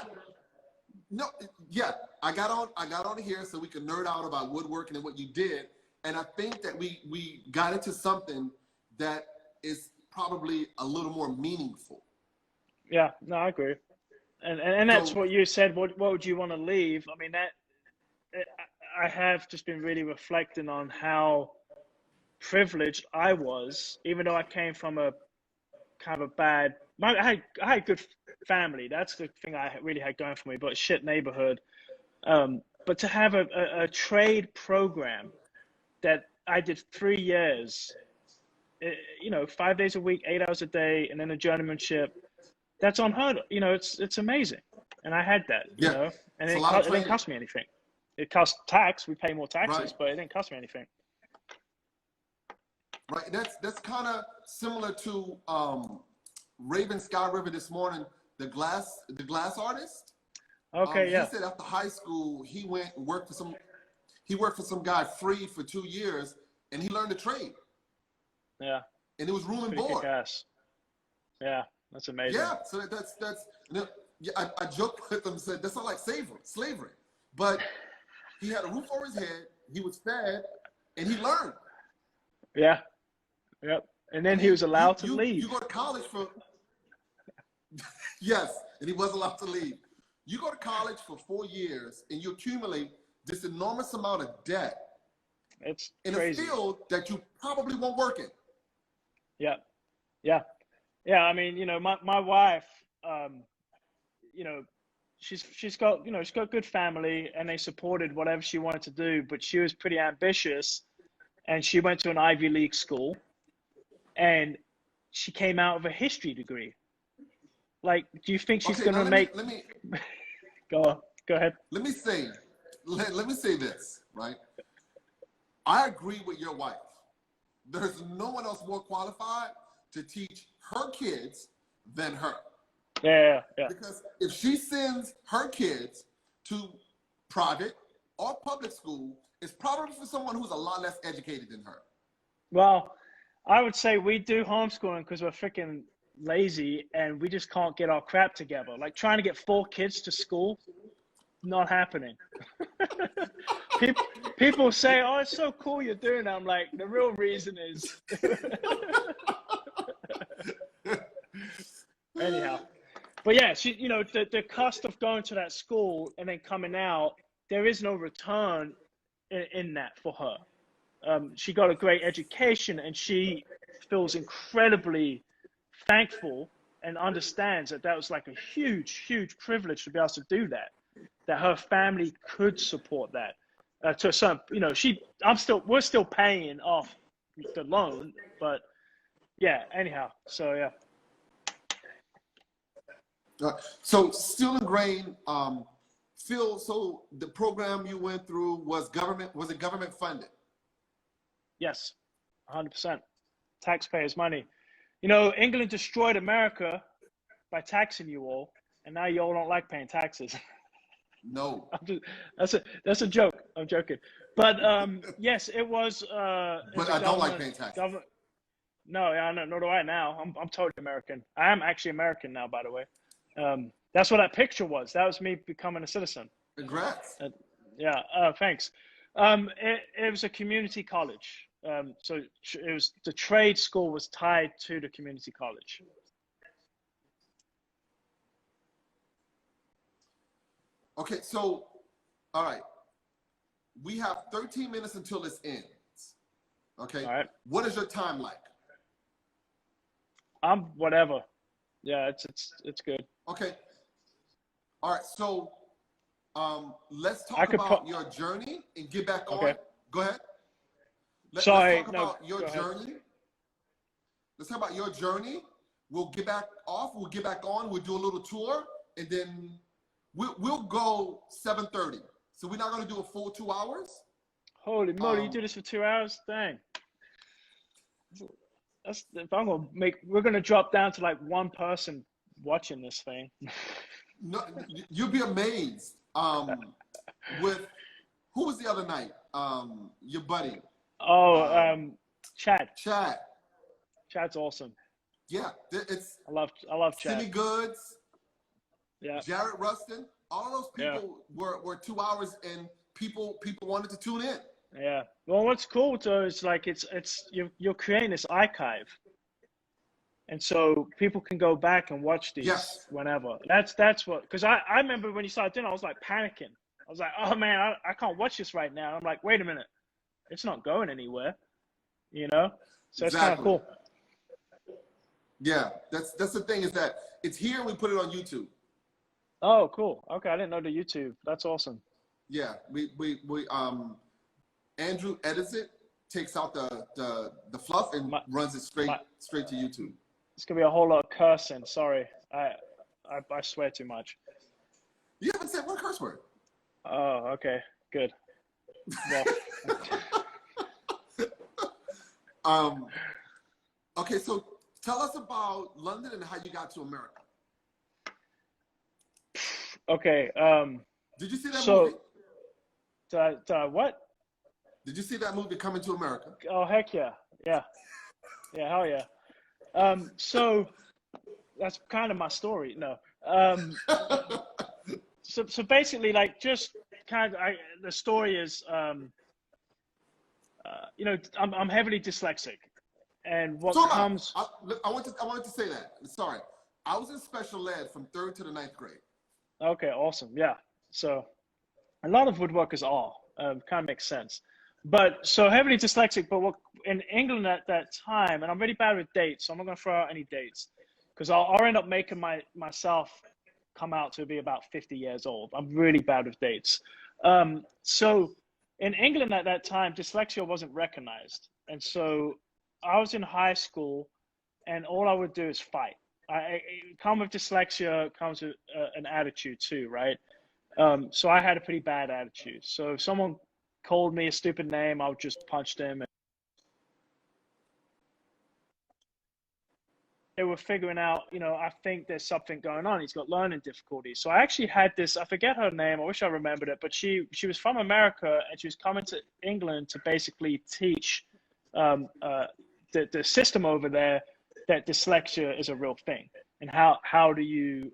I got on here so we could nerd out about woodworking and what you did, and I think that we got into something that is probably a little more meaningful. Yeah, no, I agree, and that's what you said. What would you want to leave? I mean, I have just been really reflecting on how privileged I was, even though I came from a kind of a bad. I had a good family. That's the thing I really had going for me, but a shit neighborhood. But to have a trade program that I did 3 years, 5 days a week, 8 hours a day, and then a journeymanship, that's unheard of. It's amazing. And I had that, and it didn't cost me anything. It cost tax. We pay more taxes, but it didn't cost me anything. Right. That's kind of similar to Raven Sky River this morning, the glass artist. Okay, He said after high school he went and worked for some guy free for 2 years, and he learned a trade. Yeah. And it was room and board. Yeah, that's amazing. Yeah, so that's I joked with him, said that's not like slavery, but he had a roof over his head, he was fed, and he learned. Yeah. Yep. And then he was allowed to leave. You go to college for yes, and he was allowed to leave. You go to college for 4 years and you accumulate this enormous amount of debt. It's in crazy. A field that you probably won't work in. Yeah. Yeah. Yeah. I mean, my wife, she's got good family and they supported whatever she wanted to do, but she was pretty ambitious and she went to an Ivy League school and she came out with a history degree. Like, do you think she's going to make... Let me Go ahead. Let me say this, right? I agree with your wife. There's no one else more qualified to teach her kids than her. Yeah. Because if she sends her kids to private or public school, it's probably for someone who's a lot less educated than her. Well, I would say we do homeschooling because we're freaking lazy and we just can't get our crap together. Like trying to get 4 kids to school, not happening. People say, "Oh, it's so cool you're doing that." I'm like, the real reason is anyhow. But yeah, she, you know, the cost of going to that school and then coming out, there is no return in that for her. She got a great education and she feels incredibly thankful and understands that that was like a huge, huge privilege to be able to do that, that her family could support that. To some, you know, we're still paying off the loan, but yeah, anyhow, so yeah. So still ingrained, Phil, so the program you went through was it government funded? Yes, 100%. Taxpayers' money. You know, England destroyed America by taxing you all, and now you all don't like paying taxes. No. That's a joke. I'm joking. But yes, it was. But I don't like paying taxes. No, yeah, nor do I now. I'm totally American. I am actually American now, by the way. That's what that picture was. That was me becoming a citizen. Congrats. Yeah, thanks. It was a community college. So it was, the trade school was tied to the community college. Okay, so, all right. We have 13 minutes until this ends. Okay. All right. What is your time like? Whatever. Yeah, it's good. Okay. All right. So, let's talk about your journey and get back on. Go ahead. Let's talk about your journey. Let's talk about your journey. We'll get back off. We'll get back on. We'll do a little tour, and then we'll go 7:30. So we're not going to do a full 2 hours. Holy moly! You do this for 2 hours? Dang. That's, if I'm gonna we're gonna drop down to like one person watching this thing. No, you'll be amazed. With who was the other night? Your buddy. Oh, Chad. Chad's awesome. Yeah, it's. I love Chad. Timmy Goods. Yeah. Jared Rustin. All those people were 2 hours, and people wanted to tune in. Yeah. Well, what's cool though is like you're creating this archive, and so people can go back and watch these whenever. That's what, because I remember when you started doing it, I was like panicking. I was like, oh man, I can't watch this right now. I'm like, wait a minute, it's not going anywhere, you know. So it's kind of cool. Yeah, that's the thing, is that it's here and we put it on YouTube. Oh, cool. Okay, I didn't know the YouTube. That's awesome. Yeah, we Andrew edits it, takes out the fluff, and runs it straight to YouTube. It's gonna be a whole lot of cursing. Sorry, I swear too much. You haven't said one curse word. Oh, okay, good. Well. Okay, so tell us about London and how you got to America. Okay. Did you see that movie? What? Did you see that movie, Coming to America? Oh, heck yeah. Yeah, hell yeah. So that's kind of my story. No. So basically, like, just kind of, the story is, you know, I'm heavily dyslexic, and what comes. I wanted to say that. Sorry, I was in special ed from 3rd to the 9th grade. Okay, awesome. Yeah. So a lot of woodworkers are, kind of makes sense. But so heavily dyslexic, but what in England at that time, and I'm really bad with dates, so I'm not going to throw out any dates, because I'll end up making myself come out to be about 50 years old. I'm really bad with dates. So in England at that time, dyslexia wasn't recognized. And so I was in high school, and all I would do is fight. Come with dyslexia comes with an attitude too, right? So I had a pretty bad attitude. So if someone called me a stupid name, I would just punch them. They were figuring out, you know, I think there's something going on. He's got learning difficulties. So I actually had this, I forget her name, I wish I remembered it, but she was from America, and she was coming to England to basically teach the system over there that dyslexia is a real thing, and how do you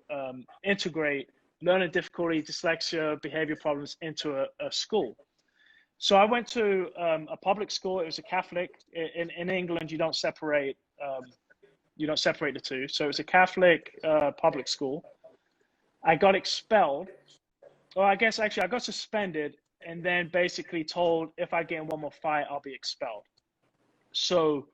integrate learning difficulty, dyslexia, behavior problems into a school. So I went to a public school. It was a Catholic. In England, you don't separate the two. So it was a Catholic public school. I got expelled. Well, I guess actually I got suspended and then basically told if I get in one more fight, I'll be expelled. So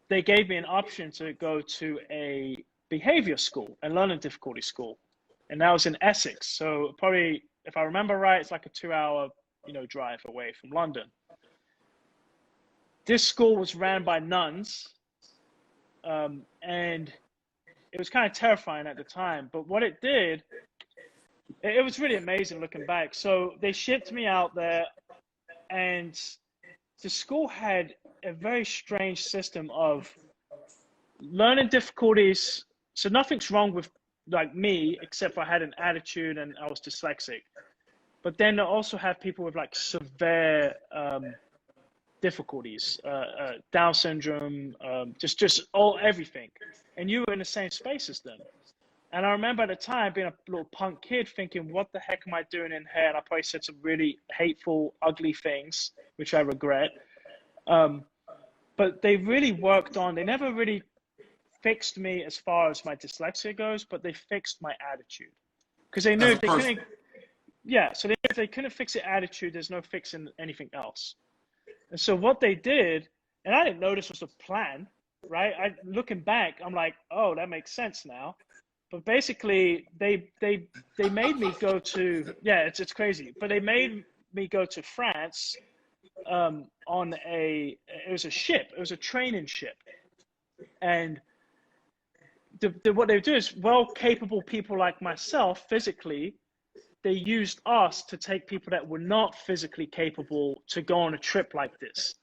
they gave me an option to go to a behavior school, a learning difficulty school. And that was in Essex. So probably, if I remember right, it's like a 2-hour, drive away from London. This school was ran by nuns. And it was kind of terrifying at the time. But what it did, it was really amazing looking back. So they shipped me out there, and the school had a very strange system of learning difficulties. So nothing's wrong with like me, except for I had an attitude and I was dyslexic. But then they also have people with like severe difficulties, Down syndrome, just everything. And you were in the same space as them. And I remember at the time being a little punk kid thinking, what the heck am I doing in here? And I probably said some really hateful, ugly things, which I regret. But they really worked on, they never really fixed me as far as my dyslexia goes, but they fixed my attitude. Because they knew if they couldn't, so if they couldn't fix the attitude, there's no fixing anything else. And so what they did, and I didn't know this was a plan, right? Looking back, I'm like, oh, that makes sense now. But basically, they made me go to, it's crazy. But they made me go to France it was a ship. It was a training ship. And what they do is, capable people like myself, physically, they used us to take people that were not physically capable to go on a trip like this.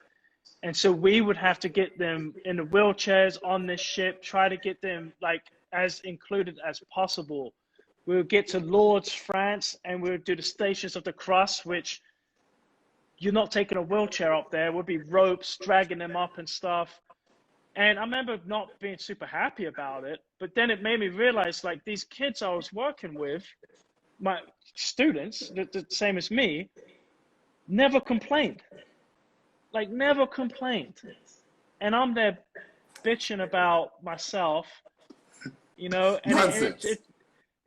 And so we would have to get them in the wheelchairs on this ship, try to get them like as included as possible. We would get to Lourdes, France, and we would do the Stations of the Cross, which you're not taking a wheelchair up there. Would be ropes, dragging them up and stuff. And I remember not being super happy about it, but then it made me realize like these kids I was working with, my students, the same as me, never complained. Like never complained. And I'm there bitching about myself, and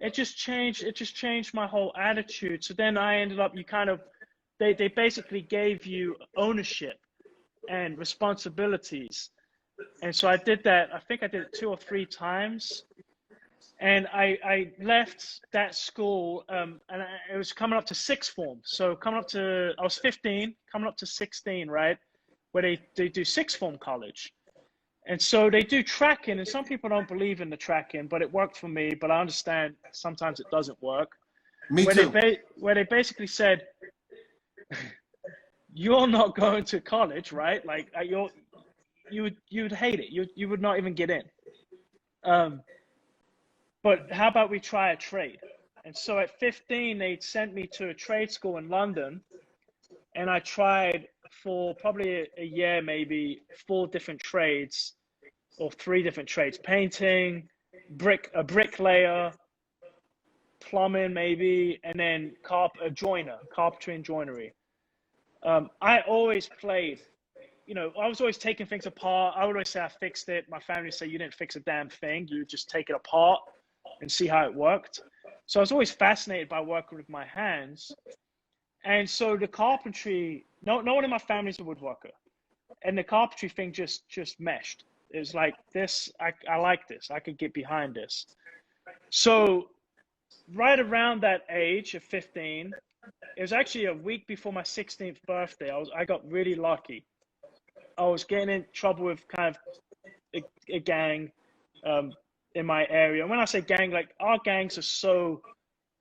it just changed my whole attitude. So then I ended up, they basically gave you ownership and responsibilities. And so I did that. I think I did it 2 or 3 times. And I left that school, and it was coming up to 6th form. So I was 15, coming up to 16, right? Where they do 6th form college. And so they do tracking, and some people don't believe in the tracking, but it worked for me. But I understand sometimes it doesn't work. Me too. Where they basically said, you're not going to college, right? Like you'd hate it. You would not even get in. But how about we try a trade? And so at 15, they sent me to a trade school in London, and I tried for probably a year, maybe 4 different trades or 3 different trades: painting, a bricklayer, plumbing maybe, and then carpentry and joinery. I always played, I was always taking things apart. I would always say I fixed it. My family would say you didn't fix a damn thing. You just take it apart and see how it worked. So I was always fascinated by working with my hands. And so the carpentry, no one in my family is a woodworker. And the carpentry thing just meshed. It was like this, I like this. I could get behind this. So right around that age of 15, it was actually a week before my 16th birthday. I got really lucky. I was getting in trouble with kind of a gang in my area. And when I say gang, like our gangs are so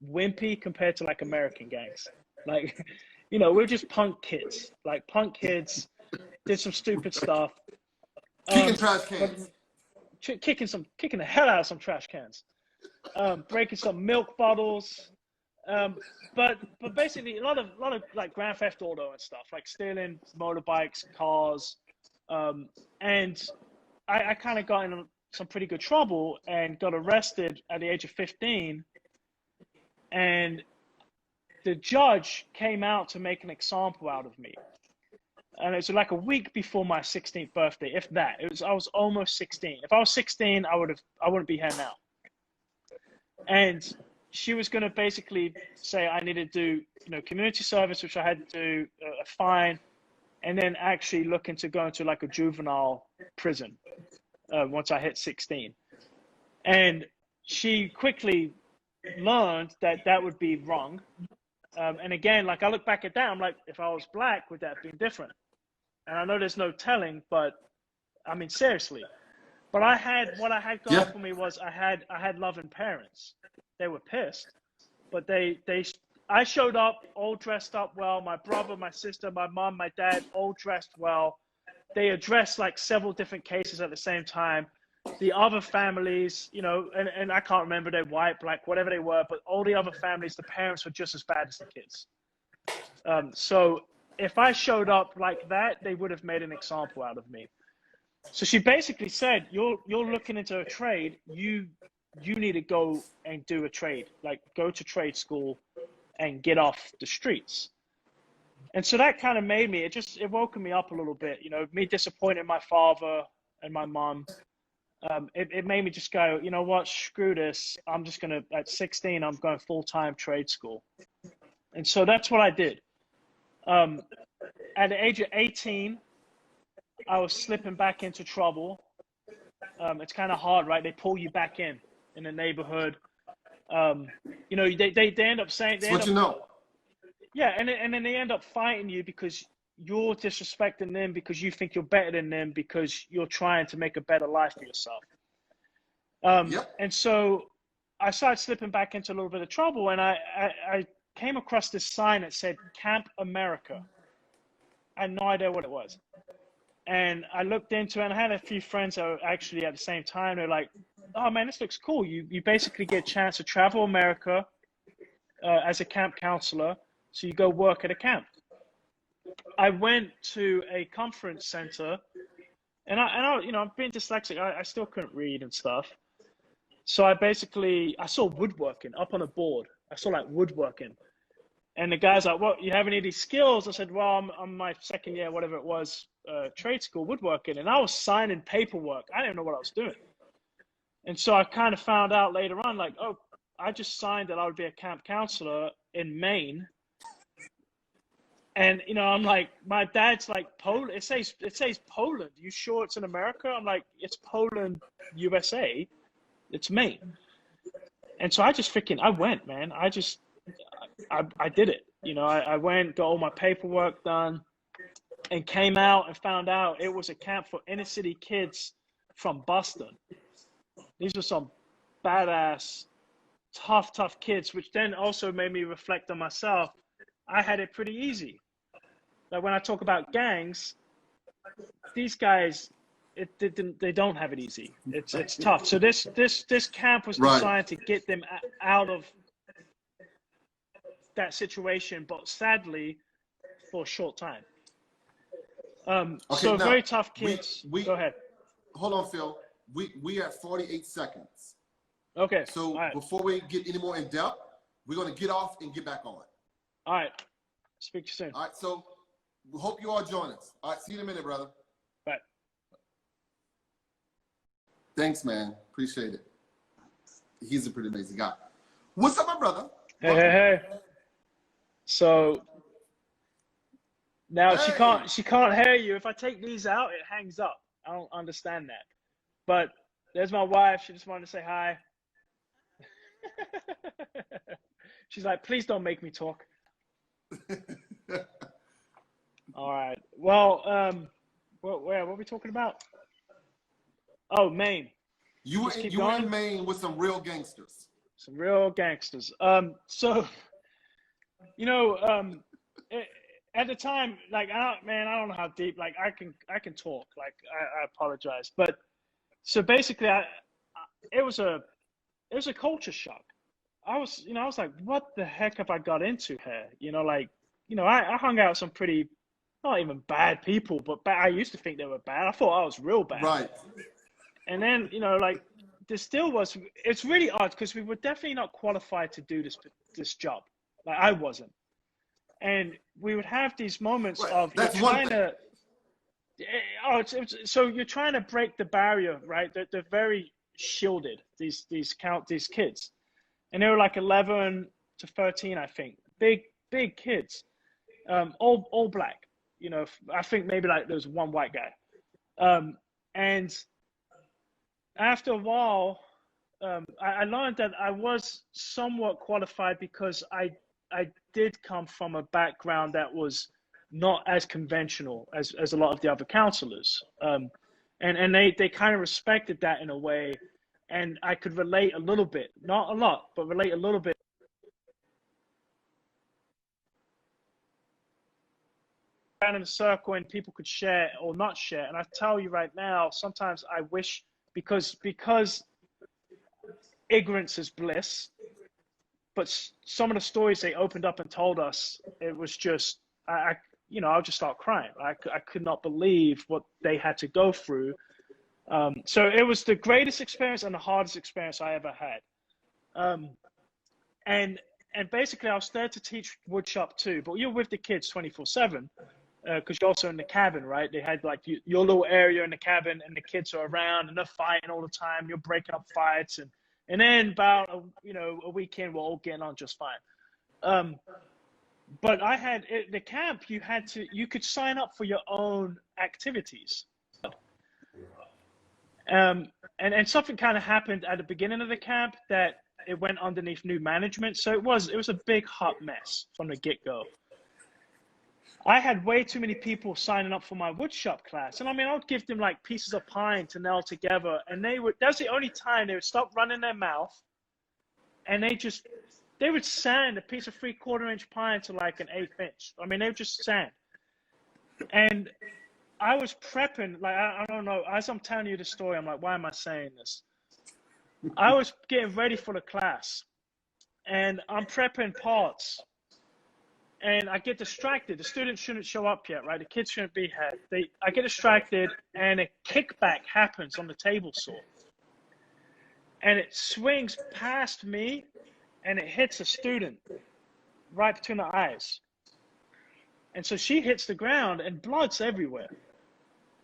wimpy compared to like American gangs. Like, we're just punk kids. Like punk kids did some stupid stuff. Kicking trash cans. Kicking the hell out of some trash cans. Breaking some milk bottles. But basically a lot of like Grand Theft Auto and stuff, like stealing motorbikes, cars. And I kind of got in some pretty good trouble and got arrested at the age of 15. And the judge came out to make an example out of me. And it was like a week before my 16th birthday, if that. I was almost 16. If I was 16, I wouldn't be here now. And she was going to basically say I needed to do, community service, which I had to do, a fine, and then actually look into going to like a juvenile prison once I hit 16. And she quickly learned that that would be wrong. And again, like I look back at that, I'm like, if I was black, would that have been different? And I know there's no telling, but I mean, seriously. But what I had going for me was I had loving parents. They were pissed, but I showed up all dressed up well. My brother, my sister, my mom, my dad, all dressed well. They addressed like several different cases at the same time. The other families, and I can't remember, they're white, black, whatever they were, but all the other families, the parents were just as bad as the kids. So if I showed up like that, they would have made an example out of me. So she basically said, you're looking into a trade, you need to go and do a trade, like go to trade school and get off the streets. And so that kind of made me, it woke me up a little bit, me disappointing my father and my mom. It made me just go, you know what, screw this. I'm just going to, at 16, I'm going full-time trade school. And so that's what I did. At the age of 18, I was slipping back into trouble. It's kind of hard, right? They pull you back in the neighborhood. They end up saying, yeah, and then they end up fighting you because you're disrespecting them because you think you're better than them because you're trying to make a better life for yourself. And so I started slipping back into a little bit of trouble, and I came across this sign that said Camp America. I had no idea what it was. And I looked into it, and I had a few friends that were actually at the same time. They're like, oh man, this looks cool. You basically get a chance to travel America as a camp counselor. So you go work at a camp. I went to a conference center, and I'm being dyslexic. I still couldn't read and stuff. So I saw woodworking up on a board. I saw like woodworking. And the guy's like, what, you have any of these skills? I said, well, I'm my second year, whatever it was, trade school woodworking. And I was signing paperwork. I didn't know what I was doing. And so I kind of found out later on, like, oh, I just signed that I would be a camp counselor in Maine. And, I'm like, my dad's like, Poland. It says Poland. You sure it's in America? I'm like, it's Poland, USA. It's Maine. And so I went, man. I did it. I went, got all my paperwork done, and came out and found out it was a camp for inner city kids from Boston. These were some badass, tough kids, which then also made me reflect on myself. I had it pretty easy. Like when I talk about gangs, these guys, they don't have it easy. It's tough. So this camp was designed to get them out of that situation, but sadly, for a short time. So now, very tough kids. Go ahead. Hold on, Phil. We are at 48 seconds. Okay. So before we get any more in depth, we're going to get off and get back on. All right. Speak to you soon. All right. So we hope you all join us. All right. See you in a minute, brother. Bye. Thanks, man. Appreciate it. He's a pretty amazing guy. What's up, my brother? Hey. So now she can't hear you. If I take these out, it hangs up. I don't understand that. But there's my wife. She just wanted to say hi. She's like, please don't make me talk. All right. Well, what are we talking about? Oh, Maine. You were in Maine with some real gangsters. Some real gangsters. So, at the time, like, I don't know how deep. Like, I can talk. Like, I apologize, but so basically, it was a culture shock. I was like, what the heck have I got into here? I hung out with some pretty, not even bad people, but I used to think they were bad. I thought I was real bad. Right. And then, you know, like there still was, it's really odd because we were definitely not qualified to do this job. Like I wasn't. And we would have these moments of That's you're one trying thing. to, so you're trying to break the barrier, right? They're very shielded, these kids. And they were like 11 to 13, I think. Big kids. All black. You know, I think maybe like there was one white guy. And after a while, I learned that I was somewhat qualified because I did come from a background that was not as conventional as a lot of the other counselors. And they kind of respected that in a way. And I could relate a little bit, not a lot, but relate a little bit. Around in a circle and people could share or not share. And I tell you right now, sometimes I wish, because ignorance is bliss, but some of the stories they opened up and told us, it was just, I'll just start crying. I could not believe what they had to go through. So it was the greatest experience and the hardest experience I ever had. And basically I was there to teach woodshop too, but you're with the kids 24/7. Because you're also in the cabin, right? They had like your little area in the cabin, and the kids are around, and they're fighting all the time. You're breaking up fights, and then about a weekend, we're all getting on just fine. But I had the camp. You could sign up for your own activities. And something kind of happened at the beginning of the camp that it went underneath new management. So it was a big hot mess from the get-go. I had way too many people signing up for my woodshop class. And I mean, I would give them like pieces of pine to nail together. And that's the only time they would stop running their mouth. And they would sand a piece of 3/4 inch pine to like an 1/8 inch. I mean, they would just sand. And I was prepping, like, I don't know, as I'm telling you the story, I'm like, why am I saying this? I was getting ready for the class and I'm prepping parts. And I get distracted. The students shouldn't show up yet, right? The kids shouldn't be here. I get distracted, and a kickback happens on the table saw. And it swings past me, and it hits a student right between the eyes. And so she hits the ground, and blood's everywhere.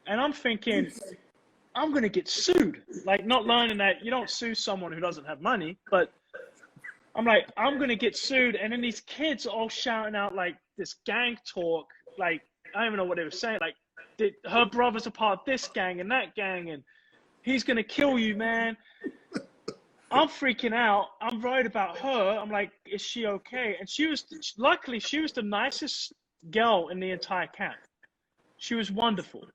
And I'm thinking, I'm going to get sued. Like, not learning that you don't sue someone who doesn't have money, but I'm like, I'm going to get sued. And then these kids are all shouting out like this gang talk. Like, I don't even know what they were saying. Like, her brother's a part of this gang and that gang, and he's going to kill you, man. I'm freaking out. I'm worried about her. I'm like, is she okay? And luckily, she was the nicest girl in the entire camp. She was wonderful.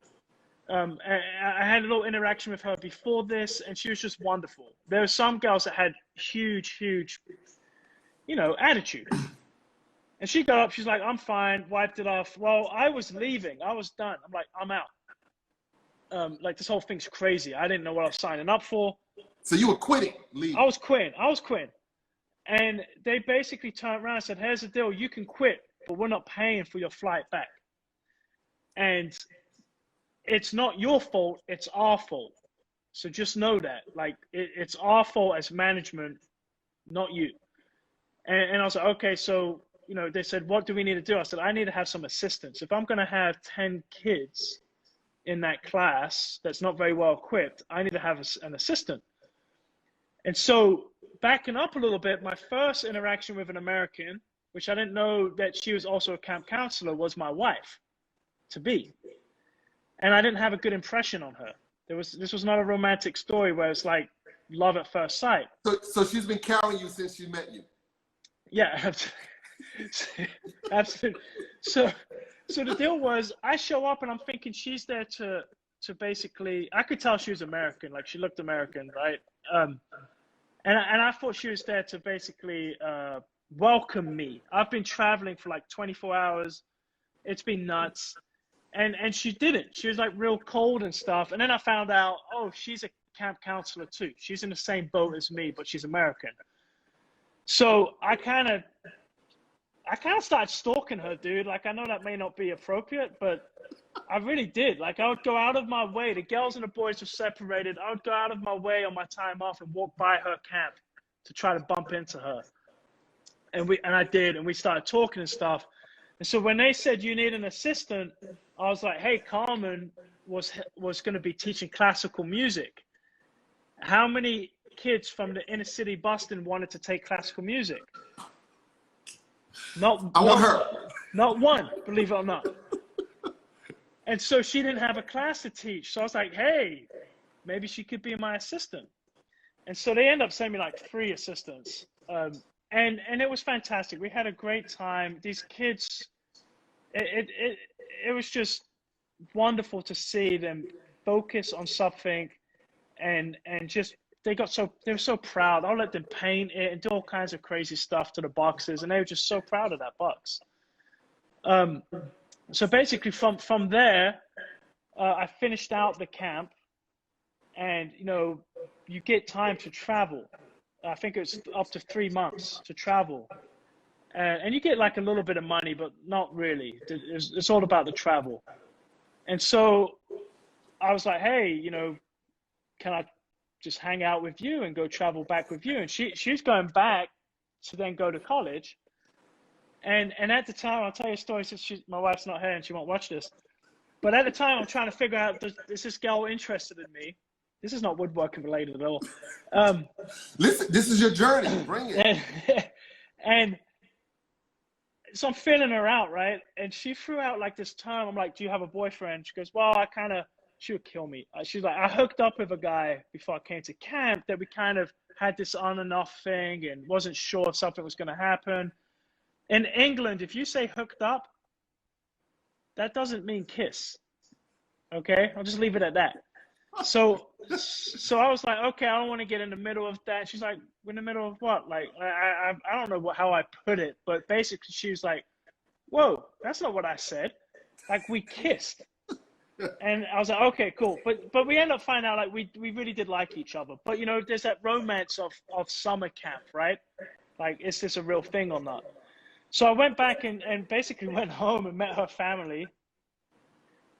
I had a little interaction with her before this, and she was just wonderful. There were some girls that had huge, attitude. And she got up, she's like, I'm fine, wiped it off. Well, I was leaving. I was done. I'm like, I'm out. Like, this whole thing's crazy. I didn't know what I was signing up for. So you were quitting, leaving. I was quitting. And they basically turned around and said, here's the deal. You can quit, but we're not paying for your flight back. And it's not your fault, it's our fault. So just know that. Like, it's our fault as management, not you. And I was like, okay, so, they said, what do we need to do? I said, I need to have some assistance. If I'm going to have 10 kids in that class that's not very well equipped, I need to have an assistant. And so backing up a little bit, my first interaction with an American, which I didn't know that she was also a camp counselor, was my wife to be. And I didn't have a good impression on her. This was not a romantic story where it's like love at first sight. So she's been carrying you since she met you. Yeah, absolutely. So the deal was, I show up and I'm thinking she's there to basically, I could tell she was American, like she looked American, right? And I thought she was there to basically welcome me. I've been traveling for like 24 hours. It's been nuts. And she didn't. She was like real cold and stuff. And then I found out, oh, she's a camp counselor too. She's in the same boat as me, but she's American. So I kind of started stalking her, dude. Like, I know that may not be appropriate, but I really did. Like, I would go out of my way. The girls and the boys were separated. I would go out of my way on my time off and walk by her camp to try to bump into her. And I did, and we started talking and stuff. And so when they said you need an assistant, I was like, hey, Carmen was going to be teaching classical music. How many kids from the inner city Boston wanted to take classical music? Not one, believe it or not. And so she didn't have a class to teach. So I was like, hey, maybe she could be my assistant. And so they ended up sending me like 3 assistants. And it was fantastic. We had a great time. These kids, it was just wonderful to see them focus on something and just they were so proud. I'll let them paint it and do all kinds of crazy stuff to the boxes, and they were just so proud of that box. So basically from there, I finished out the camp, and you get time to travel. I think it was up to 3 months to travel, and you get like a little bit of money, but not really. It's all about the travel. And so I was like, hey, can I just hang out with you and go travel back with you? And she's going back to then go to college. And at the time, I'll tell you a story since my wife's not here and she won't watch this. But at the time, I'm trying to figure out, is this girl interested in me? This is not woodworking related at all. Listen, this is your journey. Bring it. And so I'm feeling her out, right? And she threw out like this term. I'm like, do you have a boyfriend? She goes, well, she would kill me. She's like, I hooked up with a guy before I came to camp that we kind of had this on and off thing and wasn't sure if something was going to happen. In England, if you say hooked up, that doesn't mean kiss. Okay? I'll just leave it at that. So I was like, okay, I don't want to get in the middle of that. She's like, we're in the middle of what? Like, I don't know how I put it, but basically she was like, whoa, that's not what I said. Like, we kissed. And I was like, okay, cool. But we ended up finding out like we really did like each other. But there's that romance of summer camp, right? Like, is this a real thing or not? So I went back and basically went home and met her family.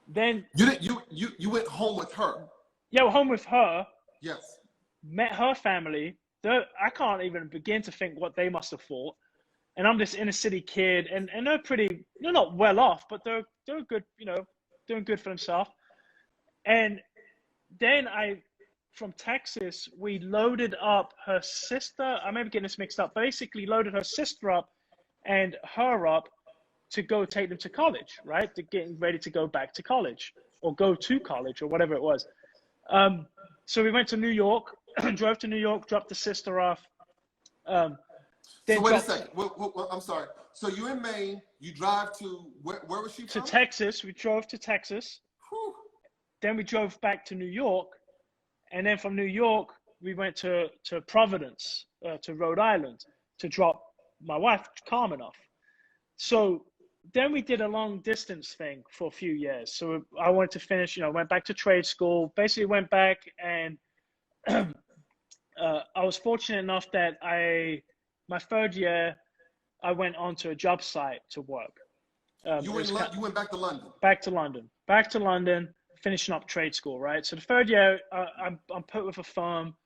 Then you went home with her? Yeah, home with her. Yes. Met her family. I can't even begin to think what they must have thought. And I'm this inner city kid, and they're not well off, but they're good, doing good for themselves. And then from Texas, we loaded up her sister. I may be getting this mixed up. Basically, loaded her sister up and her up to go take them to college, right? To getting ready to go back to college or go to college or whatever it was. So we went to New York, drove to New York, dropped the sister off. So wait a second. Well, I'm sorry. So you're in Maine. You drive to where was she from? To Texas. We drove to Texas. Whew. Then we drove back to New York, and then from New York we went to Providence, to Rhode Island, to drop my wife Carmen off. So then we did a long distance thing for a few years. So I wanted to finish. Went back to trade school. Basically went back and I was fortunate enough that my 3rd year, I went on to a job site to work. You went back to London? Back to London, finishing up trade school, right? So the 3rd year, I'm put with a firm,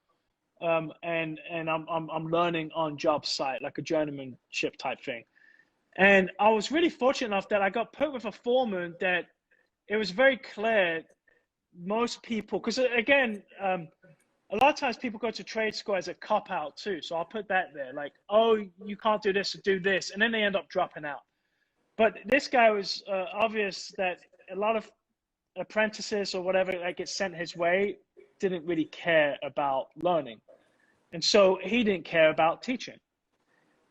and I'm learning on Jobsite, like a journeymanship type thing. And I was really fortunate enough that I got put with a foreman that it was very clear most people, because again, a lot of times people go to trade school as a cop-out too. So I'll put that there, like, oh, you can't do this or do this. And then they end up dropping out. But this guy was obvious that a lot of apprentices or whatever that gets sent his way didn't really care about learning. And so he didn't care about teaching.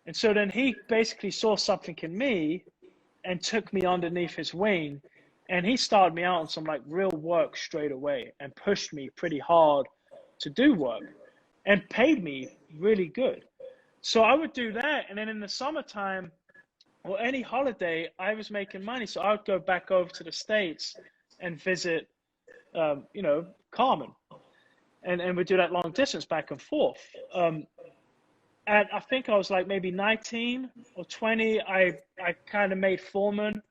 And so then he basically saw something in me and took me underneath his wing. And he started me out on some like real work straight away and pushed me pretty hard to do work and paid me really good. So I would do that. And then in the summertime or any holiday, I was making money. So I would go back over to the States and visit, Carmen. And we'd do that long distance back and forth. And I think I was like maybe 19 or 20. I kind of made Foreman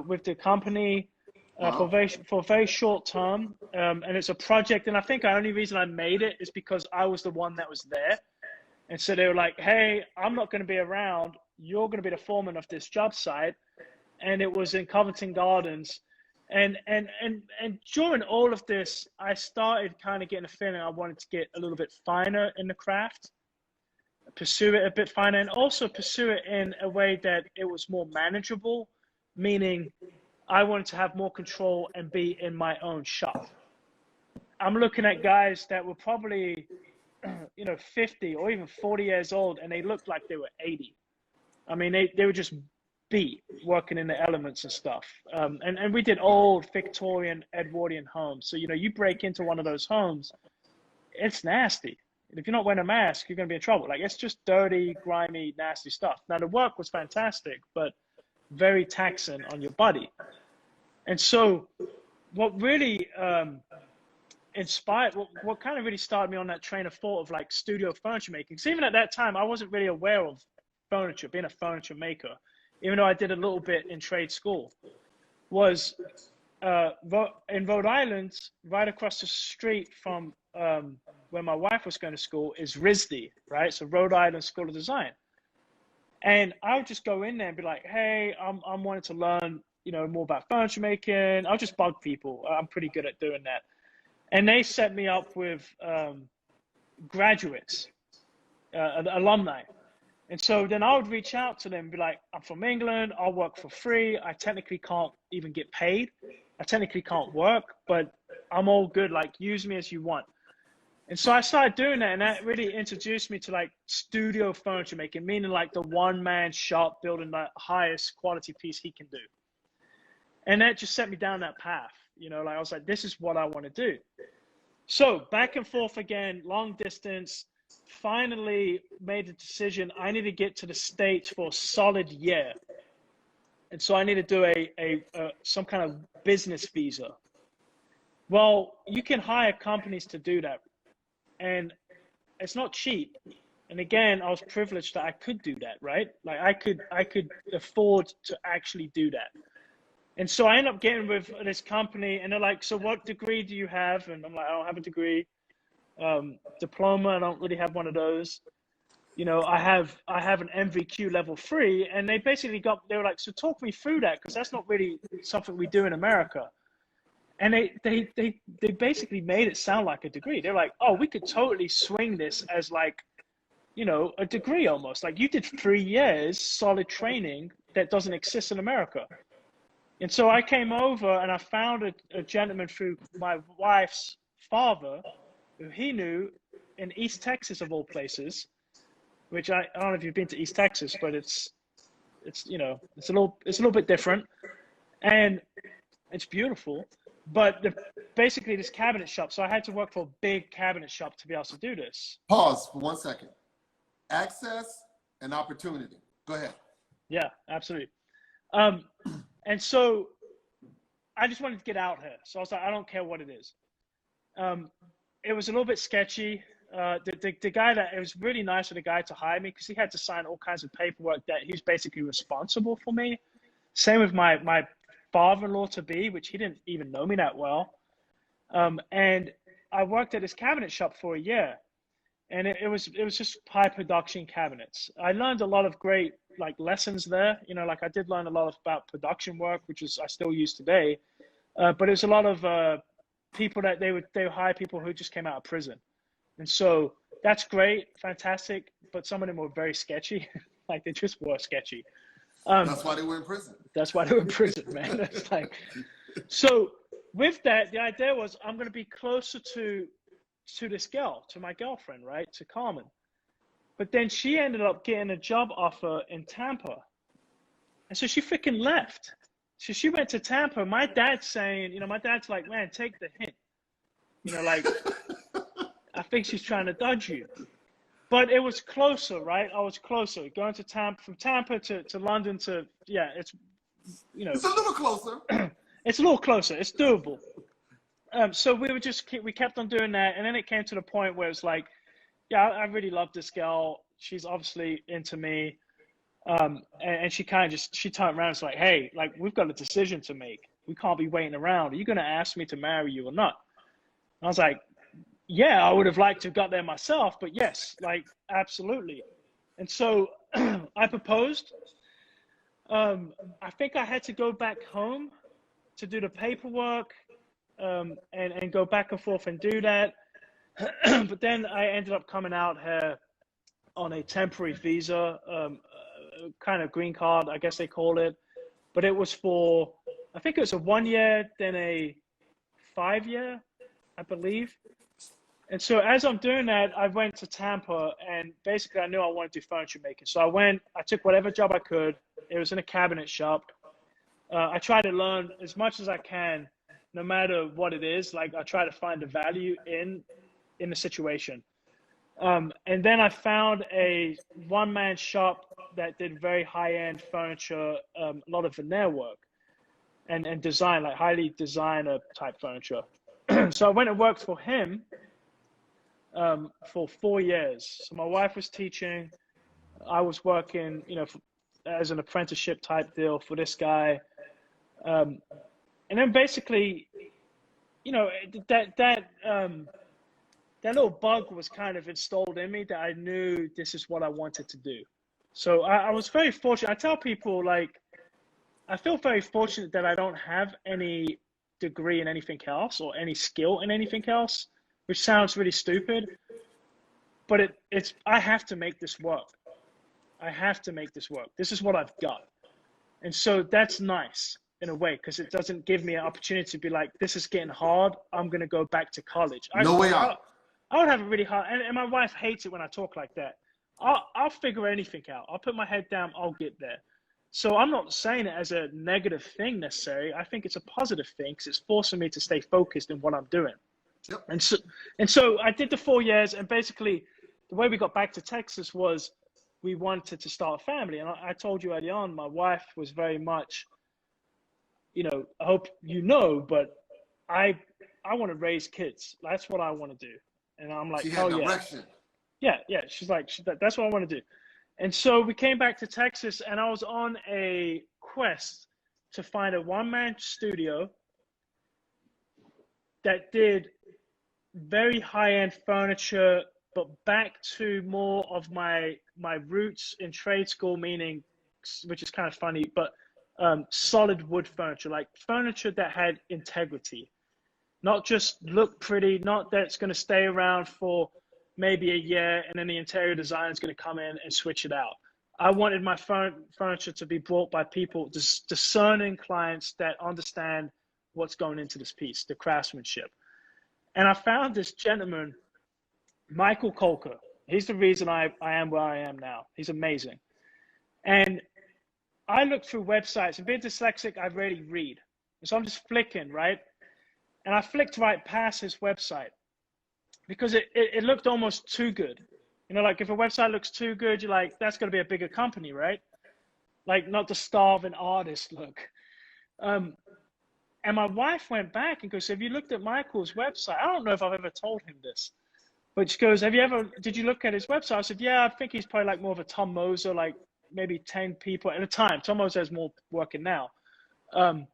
with the company. Wow. for a very short term. And it's a project. And I think the only reason I made it is because I was the one that was there. And so they were like, hey, I'm not going to be around. You're going to be the foreman of this job site. And it was in Covington Gardens. And during all of this, I started kind of getting a feeling I wanted to get a little bit finer in the craft, pursue it a bit finer, and also pursue it in a way that it was more manageable, meaning I wanted to have more control and be in my own shop. I'm looking at guys that were probably, 50 or even 40 years old, and they looked like they were 80. I mean, they were just beat working in the elements and stuff. And we did old Victorian Edwardian homes. So, you break into one of those homes, it's nasty. If you're not wearing a mask, you're going to be in trouble. Like, it's just dirty, grimy, nasty stuff. Now, the work was fantastic, but very taxing on your body. And so what really inspired, what kind of really started me on that train of thought of like studio furniture making. Because even at that time, I wasn't really aware of furniture, being a furniture maker, even though I did a little bit in trade school, was in Rhode Island, right across the street from where my wife was going to school, is RISD, right? So Rhode Island School of Design. And I would just go in there and be like, hey, I'm wanting to learn, more about furniture making. I'll just bug people. I'm pretty good at doing that. And they set me up with graduates, alumni. And so then I would reach out to them and be like, I'm from England. I'll work for free. I technically can't even get paid. I technically can't work, but I'm all good. Like, use me as you want. And so I started doing that, and that really introduced me to like studio furniture making, meaning like the one-man shop building the highest quality piece he can do. And that just set me down that path. Like I was like, this is what I want to do. So back and forth again, long distance, finally made the decision I need to get to the States for a solid year. And so I need to do some kind of business visa. Well, you can hire companies to do that. And it's not cheap. And again, I was privileged that I could do that, right? Like I could afford to actually do that. And so I ended up getting with this company, and they're like, so what degree do you have? And I'm like, I don't have a degree. Diploma, I don't really have one of those. I have an MVQ level 3, and they basically they were like, so talk me through that, because that's not really something we do in America. And they basically made it sound like a degree. They're like, oh, we could totally swing this as like, a degree almost. Like, you did 3 years solid training that doesn't exist in America. And so I came over and I found a gentleman through my wife's father, who he knew in East Texas of all places, which I don't know if you've been to East Texas, but it's it's a little bit different, and it's beautiful. But basically this cabinet shop, so I had to work for a big cabinet shop to be able to do this. Pause for 1 second. Access and opportunity. Go ahead. Yeah, absolutely. And so I just wanted to get out here. So I was like, I don't care what it is. It was a little bit sketchy. The guy it was really nice of the guy to hire me, because he had to sign all kinds of paperwork that he was basically responsible for me. Same with my father-in-law to be, which he didn't even know me that well. And I worked at his cabinet shop for a year, and it was just high production cabinets. I learned a lot of great lessons there. Like I did learn a lot about production work, which I still use today. But it's a lot of people that they would hire people who just came out of prison. And so that's great, fantastic, but some of them were very sketchy. Like, they just were sketchy. That's why they were in prison. That's why they were in prison, man. It's like, so with that, the idea was I'm going to be closer to this girl, to my girlfriend, right, to Carmen. But then she ended up getting a job offer in Tampa. And so she freaking left. So she went to Tampa. My dad's saying, my dad's like, man, take the hint. I think she's trying to dodge you. But it was closer, right? I was closer. Going to Tampa, from Tampa to London to, yeah, it's, It's a little closer. It's a little closer. It's doable. So we kept on doing that. And then it came to the point where it's like, yeah, I really love this girl. She's obviously into me. And she kind of she turned around and was like, hey, we've got a decision to make. We can't be waiting around. Are you going to ask me to marry you or not? And I was like, yeah, I would have liked to have got there myself, but yes, like, absolutely. And so I proposed. I think I had to go back home to do the paperwork, and go back and forth and do that. But then I ended up coming out here on a temporary visa, kind of green card, I guess they call it. But it was for, I think it was a 1 year, then a 5 year, I believe. And so as I'm doing that, I went to Tampa, and basically I knew I wanted to do furniture making. So I took whatever job I could. It was in a cabinet shop. I try to learn as much as I can, no matter what it is. Like, I try to find the value in the situation. And then I found a one-man shop that did very high-end furniture, a lot of veneer work and design, like highly designer type furniture. So I went and worked for him for 4 years. So my wife was teaching. I was working, as an apprenticeship type deal for this guy. And then basically, that little bug was kind of installed in me that I knew this is what I wanted to do. So I was very fortunate. I tell people, like, I feel very fortunate that I don't have any degree in anything else or any skill in anything else, which sounds really stupid, but I have to make this work. I have to make this work. This is what I've got. And so that's nice in a way, because it doesn't give me an opportunity to be like, this is getting hard, I'm going to go back to college. No way out. I would have it really hard. And my wife hates it when I talk like that. I'll figure anything out. I'll put my head down. I'll get there. So I'm not saying it as a negative thing necessarily. I think it's a positive thing, because it's forcing me to stay focused in what I'm doing. Yep. And so I did the 4 years, and basically the way we got back to Texas was we wanted to start a family. And I told you early on, my wife was very much, I hope but I want to raise kids. That's what I want to do. And I'm like, hell yeah. Yeah. She's like, that's what I want to do. And so we came back to Texas, and I was on a quest to find a one-man studio that did very high-end furniture, but back to more of my roots in trade school, meaning, which is kind of funny, but solid wood furniture, like furniture that had integrity, not just look pretty, not that it's going to stay around for maybe a year and then the interior designer is going to come in and switch it out. I wanted my furniture to be brought by people, discerning clients that understand what's going into this piece, the craftsmanship. And I found this gentleman, Michael Kolker. He's the reason I am where I am now. He's amazing. And I looked through websites, and being dyslexic, I rarely read. So I'm just flicking, right? And I flicked right past his website because it looked almost too good. Like if a website looks too good, you're like, that's going to be a bigger company, right? Like, not the starving artist look. And my wife went back and goes, have you looked at Michael's website? I don't know if I've ever told him this, but she goes, did you look at his website? I said, yeah, I think he's probably like more of a Tom Moser, like maybe 10 people at a time. Tom Moser has more working now. And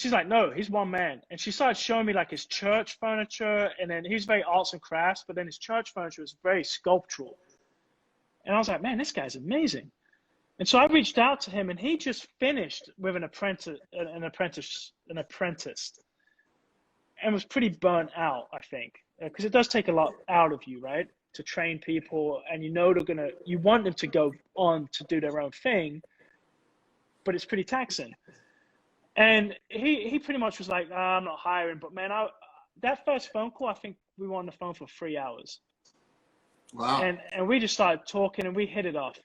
she's like, no, he's one man. And she started showing me like his church furniture, and then he's very arts and crafts, but then his church furniture was very sculptural. And I was like, man, this guy's amazing. And so I reached out to him, and he just finished with an apprentice, and was pretty burnt out, I think, because it does take a lot out of you, right? To train people, and you want them to go on to do their own thing, but it's pretty taxing. And he pretty much was like, I'm not hiring, but man, that first phone call, I think we were on the phone for 3 hours. Wow. And we just started talking, and we hit it off.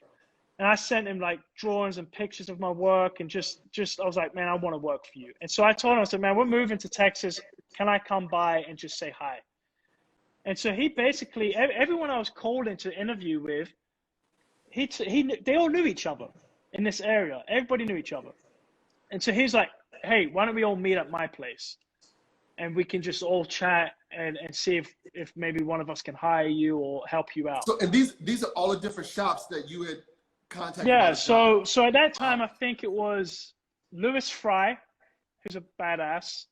And I sent him like drawings and pictures of my work, and just I was like, man, I want to work for you. And so I told him, I said, man, we're moving to Texas. Can I come by and just say hi? And so he basically, everyone I was called in to interview with, they all knew each other in this area. Everybody knew each other. And so he's like, hey, why don't we all meet at my place? And we can just all chat and see if maybe one of us can hire you or help you out. So, and these are all the different shops that you had contacted? Yeah, so at that time, I think it was Louis Fry who's a badass.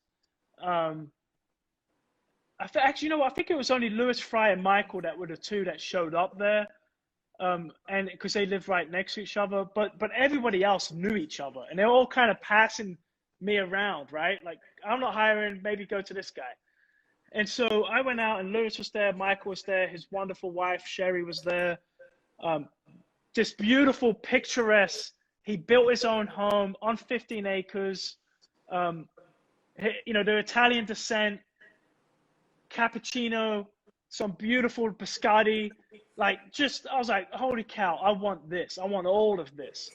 Actually, you know what? I think it was only Lewis, Fry, and Michael that were the two that showed up there. And because they live right next to each other, but everybody else knew each other, and they were all kind of passing me around, right? Like, I'm not hiring, maybe go to this guy. And so I went out, and Lewis was there, Michael was there, his wonderful wife Sherry was there. Just beautiful, picturesque. He built his own home on 15 acres. You know, they're Italian descent, cappuccino, some beautiful biscotti. Like, just, I was like, holy cow, I want this. I want all of this.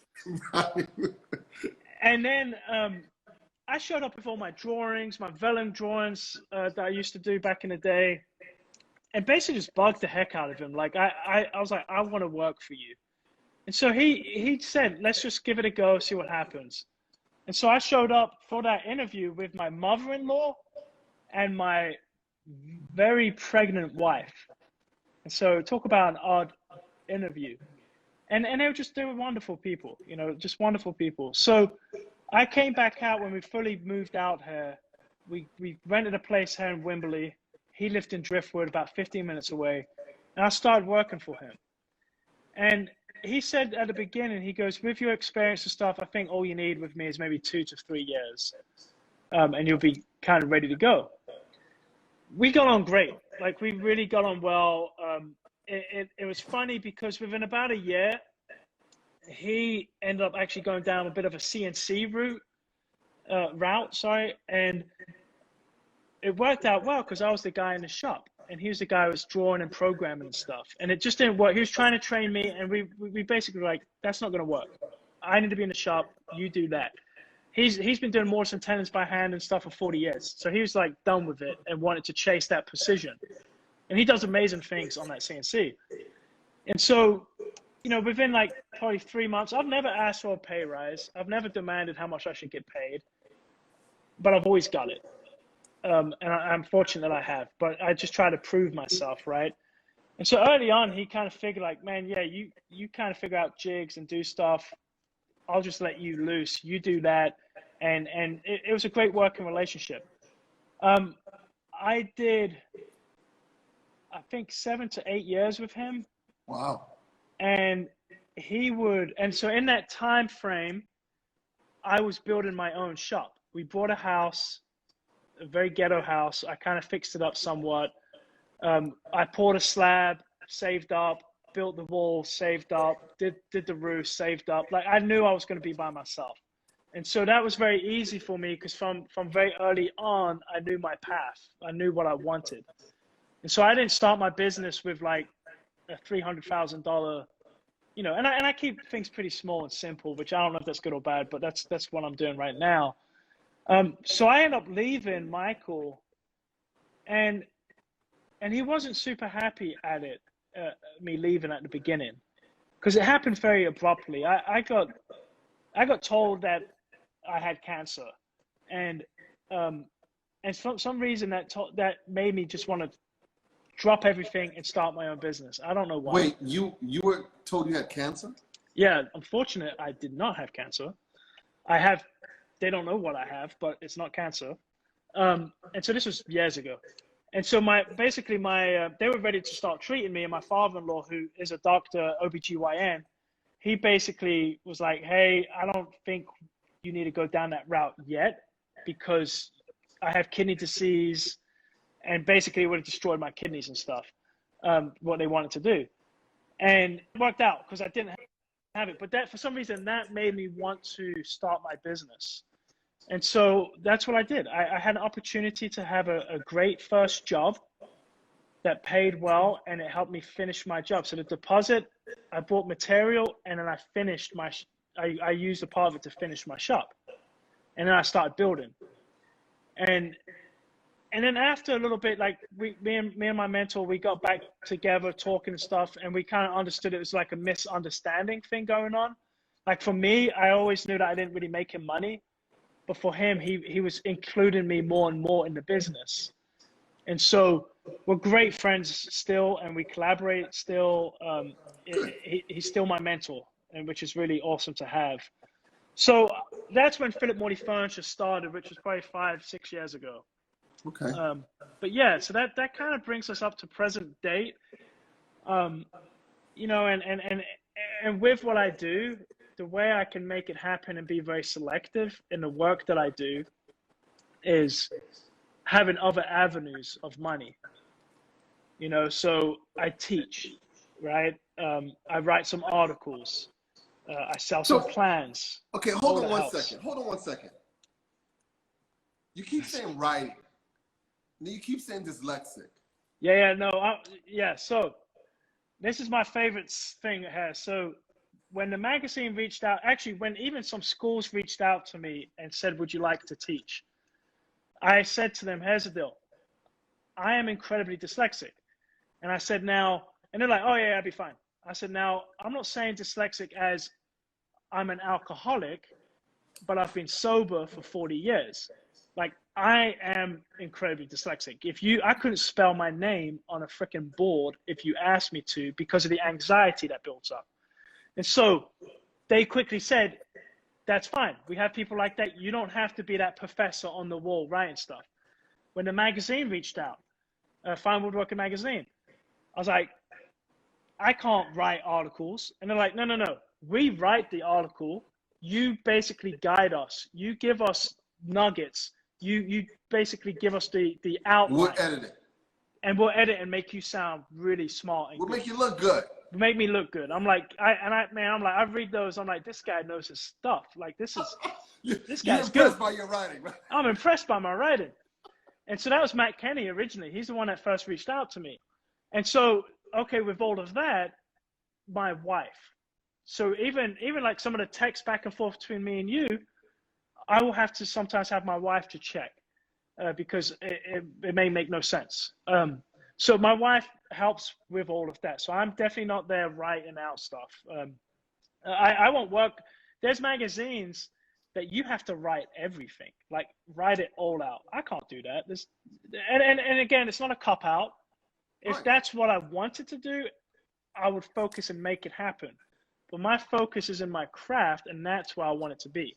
And then I showed up with all my drawings, my vellum drawings that I used to do back in the day, and basically just bugged the heck out of him. Like, I was like, I want to work for you. And so he said, let's just give it a go, see what happens. And so I showed up for that interview with my mother-in-law and my very pregnant wife. And so talk about an odd interview. And they were wonderful people, you know, just wonderful people. So I came back out when we fully moved out here. We rented a place here in Wimberley. He lived in Driftwood, about 15 minutes away. And I started working for him. And he said at the beginning, he goes, with your experience and stuff, I think all you need with me is maybe 2 to 3 years. And you'll be kind of ready to go. We got on great. Like, we really got on well. It was funny because within about a year, he ended up actually going down a bit of a CNC route, and it worked out well because I was the guy in the shop, and he was the guy who was drawing and programming and stuff, and it just didn't work. He was trying to train me, and we basically were like, that's not going to work. I need to be in the shop. You do that. He's been doing Morrison tenons by hand and stuff for 40 years. So he was like done with it and wanted to chase that precision. And he does amazing things on that CNC. And so, you know, within like probably 3 months, I've never asked for a pay rise. I've never demanded how much I should get paid, but I've always got it. And I'm fortunate that I have, but I just try to prove myself, right? And so early on, he kind of figured like, man, yeah, you kind of figure out jigs and do stuff. I'll just let you loose. You do that. And it was a great working relationship. I did, I think, 7 to 8 years with him. Wow. And so in that time frame, I was building my own shop. We bought a house, a very ghetto house. I kind of fixed it up somewhat. I poured a slab, saved up, built the wall, saved up, did the roof, saved up. Like, I knew I was going to be by myself. And so that was very easy for me because from very early on, I knew my path. I knew what I wanted. And so I didn't start my business with like a $300,000, you know, and I keep things pretty small and simple, which I don't know if that's good or bad, but that's what I'm doing right now. So I ended up leaving Michael, and he wasn't super happy at it, me leaving at the beginning, because it happened very abruptly. I got told that I had cancer, and for some reason that made me just want to drop everything and start my own business. I don't know why. Wait, you were told you had cancer? Yeah, unfortunately, I did not have cancer. They don't know what I have, but it's not cancer. And so this was years ago. And so they were ready to start treating me, and my father-in-law, who is a doctor, OBGYN, he basically was like, hey, I don't think you need to go down that route yet because I have kidney disease, and basically it would have destroyed my kidneys and stuff, what they wanted to do. And it worked out because I didn't have it. But that, for some reason, that made me want to start my business. And so that's what I did. I had an opportunity to have a great first job that paid well, and it helped me finish my job. So the deposit, I bought material, and then I finished I used a part of it to finish my shop. And then I started building. And then after a little bit, like me and my mentor, we got back together talking and stuff, and we kind of understood it was like a misunderstanding thing going on. Like for me, I always knew that I didn't really make him money, but for him, he was including me more and more in the business. And so we're great friends still, and we collaborate still. He's still my mentor, and which is really awesome to have. So that's when Philip Morley Furniture started, which was probably 5-6 years ago. Okay. But yeah, so that kind of brings us up to present date. You know, and with what I do, the way I can make it happen and be very selective in the work that I do is having other avenues of money. You know, so I teach, right? I write some articles. I sell some plans. Okay, hold on one second. Hold on one second. You keep saying writing. You keep saying dyslexic. Yeah, no, yeah. So this is my favorite thing here. So when the magazine reached out, actually, when even some schools reached out to me and said, "Would you like to teach?" I said to them, "Here's the deal. I am incredibly dyslexic," and I said, "Now," and they're like, "Oh yeah, I'd be fine." I said, "Now, I'm not saying dyslexic as I'm an alcoholic, but I've been sober for 40 years. Like, I am incredibly dyslexic. I couldn't spell my name on a freaking board if you asked me to because of the anxiety that builds up." And so they quickly said, "That's fine. We have people like that. You don't have to be that professor on the wall writing stuff." When the magazine reached out, Fine Woodworking Magazine, I was like, "I can't write articles." And they're like, no. We write the article. You basically guide us. You give us nuggets. You basically give us the outline. We'll edit it. And we'll edit and make you sound really smart. And we'll make you look good. Make me look good. I'm like, I read those. I'm like, this guy knows his stuff. Like, this guy's good. You're impressed by your writing, right? I'm impressed by my writing. And so that was Matt Kenny originally. He's the one that first reached out to me. And so, okay, with all of that, my wife. So even like some of the text back and forth between me and you, I will have to sometimes have my wife to check because it may make no sense. So my wife helps with all of that. So I'm definitely not there writing out stuff. I won't work. There's magazines that you have to write everything, like write it all out. I can't do that. And again, it's not a cop out. If that's what I wanted to do, I would focus and make it happen. But my focus is in my craft, and that's where I want it to be.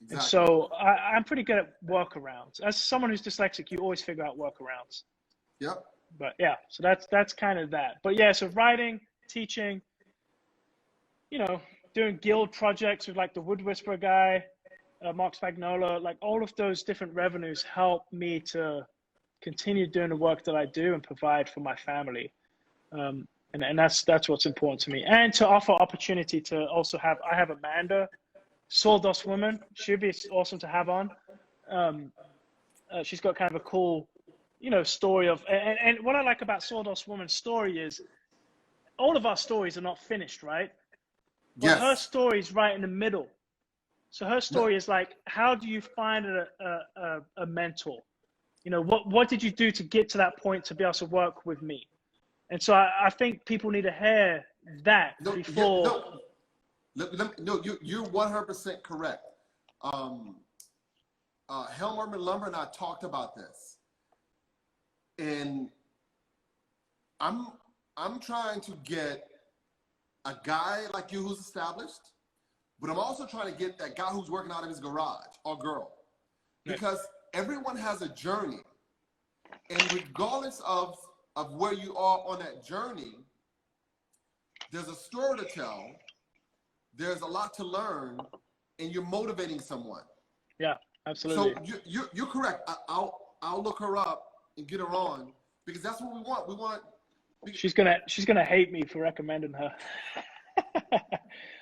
Exactly. And so I'm pretty good at workarounds. As someone who's dyslexic, you always figure out workarounds. Yep. But yeah, so that's kind of that. But yeah, so writing, teaching, you know, doing guild projects with like the Wood Whisperer guy, Mark Spagnola, like all of those different revenues help me to continue doing the work that I do and provide for my family. And that's what's important to me. And to offer opportunity to also I have Amanda, Sawdust Woman. She'd be awesome to have on. She's got kind of a cool, you know, story of, and what I like about Sawdust Woman's story is all of our stories are not finished, right? But yes. Her story is right in the middle. So her story is like, how do you find a mentor? You know, what did you do to get to that point to be able to work with me? And so I think people need to hear that before. You're 100% correct. Helmer Lumber and I talked about this, and I'm trying to get a guy like you who's established, but I'm also trying to get that guy who's working out of his garage or girl, because everyone has a journey, and regardless of where you are on that journey, there's a story to tell, there's a lot to learn, and you're motivating someone. Yeah, absolutely. So you're correct. I'll look her up and get her on, because that's what we want. We want. She's gonna hate me for recommending her.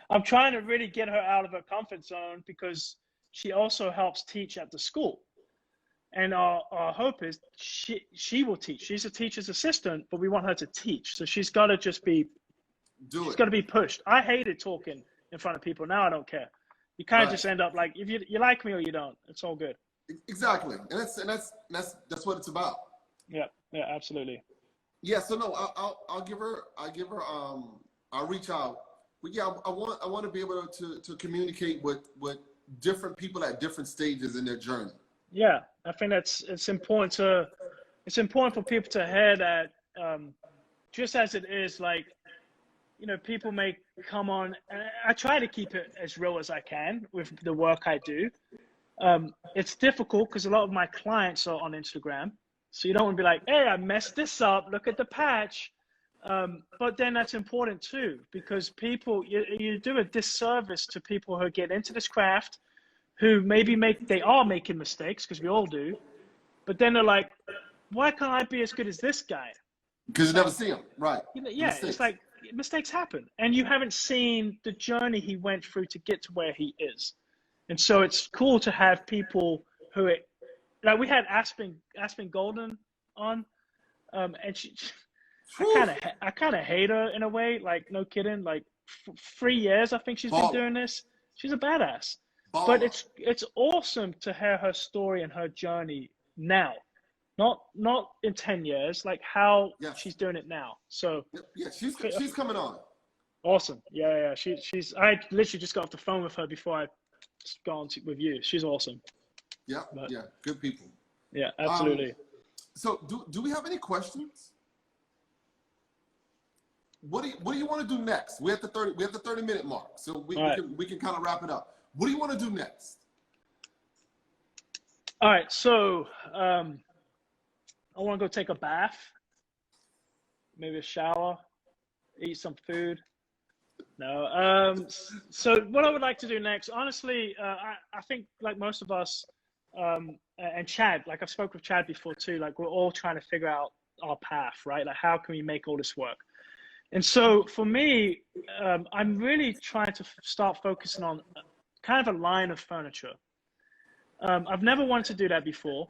I'm trying to really get her out of her comfort zone because she also helps teach at the school. And our hope is she will teach. She's a teacher's assistant, but we want her to teach. So she's got to just be, she's got to be pushed. I hated talking in front of people. Now I don't care. You kind of just end up like, if you like me or you don't, it's all good. Exactly, and that's what it's about. Yeah, absolutely. Yeah. So no, I'll give her. I'll reach out. But yeah, I want to be able to communicate with different people at different stages in their journey. Yeah, I think it's important for people to hear that, just as it is like you know, people may come on, and I try to keep it as real as I can with the work I do. It's difficult because a lot of my clients are on Instagram. So you don't want to be like, hey, I messed this up. Look at the patch. But then that's important too, because people, you do a disservice to people who get into this craft, who maybe they are making mistakes, because we all do. But then they're like, why can't I be as good as this guy? Because you never see him, right? Yeah, it's like mistakes happen. And you haven't seen the journey he went through to get to where he is. And so it's cool to have people who, like we had Aspen Golden on, and I kind of hate her in a way, like no kidding, like 3 years I think she's been doing this. She's a badass. But it's awesome to hear her story and her journey now, not in 10 years, like how she's doing it now. So she's coming on. Awesome. Yeah. She's I literally just got off the phone with her before I got on with you. She's awesome. Yeah, good people. Yeah, absolutely. So do we have any questions? What do you want to do next? We have the 30-minute mark, so we can kind of wrap it up. What do you want to do next? All right, so I want to go take a bath, maybe a shower, eat some food. No. So what I would like to do next, honestly, I think like most of us, and Chad, like I've spoken with Chad before too, like we're all trying to figure out our path, right? Like how can we make all this work? And so for me, I'm really trying to start focusing on kind of a line of furniture. I've never wanted to do that before,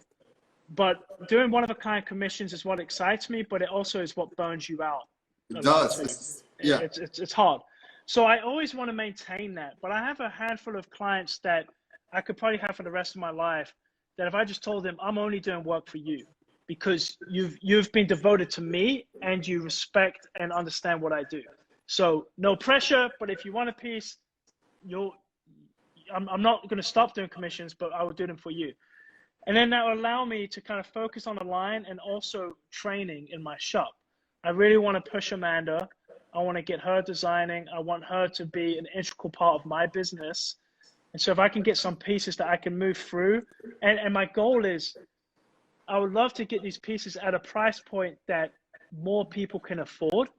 but doing one-of-a-kind commissions is what excites me, but it also is what burns you out. It does. It's hard. So I always want to maintain that, but I have a handful of clients that I could probably have for the rest of my life that if I just told them, I'm only doing work for you because you've been devoted to me and you respect and understand what I do. So no pressure, but if you want a piece, I'm not going to stop doing commissions, but I will do them for you. And then that will allow me to kind of focus on the line and also training in my shop. I really want to push Amanda. I want to get her designing. I want her to be an integral part of my business. And so if I can get some pieces that I can move through, and my goal is I would love to get these pieces at a price point that more people can afford,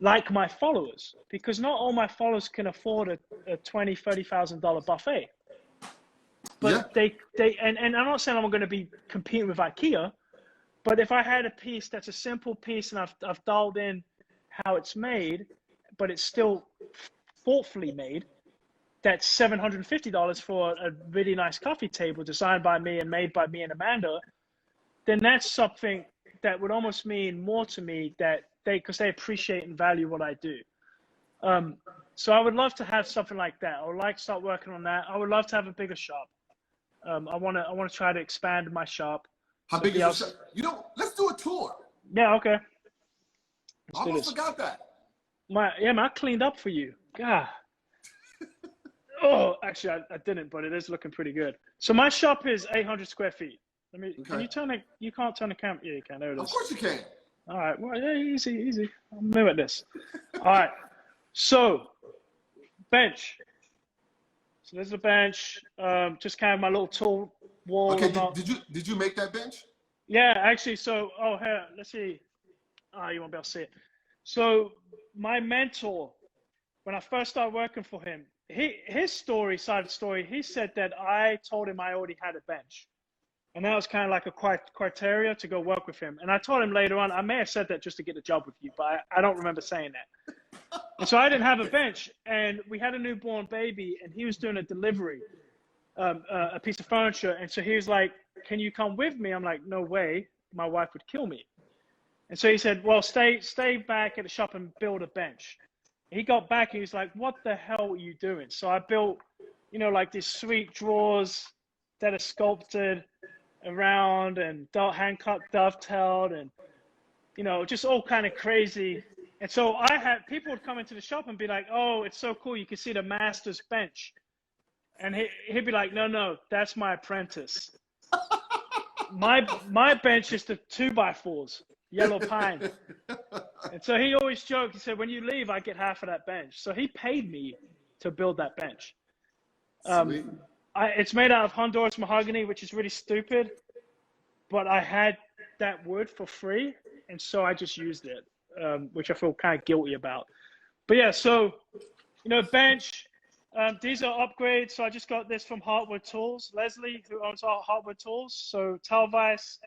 like my followers, because not all my followers can afford a $20,000, $30,000 buffet. But and I'm not saying I'm going to be competing with IKEA, but if I had a piece that's a simple piece and I've dialed in how it's made, but it's still thoughtfully made, that's $750 for a really nice coffee table designed by me and made by me and Amanda, then that's something that would almost mean more to me that because they appreciate and value what I do. So I would love to have something like that. I would like to start working on that. I would love to have a bigger shop. I want to try to expand my shop. How big is your shop? Let's do a tour. Yeah, okay. I almost forgot that. I cleaned up for you. God. Oh, actually, I didn't, but it is looking pretty good. So my shop is 800 square feet. Can you turn it? You can't turn the camera. Yeah, you can. There it is. Of course you can. All right. Well, yeah, easy. I'm new at this. All right. So, bench. So there's a bench. Just kind of my little tool wall. Okay. Did you make that bench? Yeah, actually. So, here, let's see. You won't be able to see it. So my mentor, when I first started working for him, his side of the story, he said that I told him I already had a bench. And that was kind of like a criteria to go work with him. And I told him later on, I may have said that just to get a job with you, but I don't remember saying that. And so I didn't have a bench. And we had a newborn baby, and he was doing a delivery, a piece of furniture. And so he was like, can you come with me? I'm like, no way. My wife would kill me. And so he said, well, stay back at the shop and build a bench. He got back and he was like, what the hell are you doing? So I built, like these sweet drawers that are sculpted around and hand cut dovetailed and, just all kind of crazy. And so people would come into the shop and be like, oh, it's so cool. You can see the master's bench. And he'd be like, no, that's my apprentice. My bench is the 2x4s. yellow pine. And so he always joked, he said, when you leave, I get half of that bench. So he paid me to build that bench. Sweet. It's made out of Honduras mahogany, which is really stupid, but I had that wood for free, and so I just used it, which I feel kind of guilty about. But yeah, so, you know, bench, these are upgrades. So I just got this from Heartwood Tools, Leslie, who owns Heartwood Tools. So Telvice,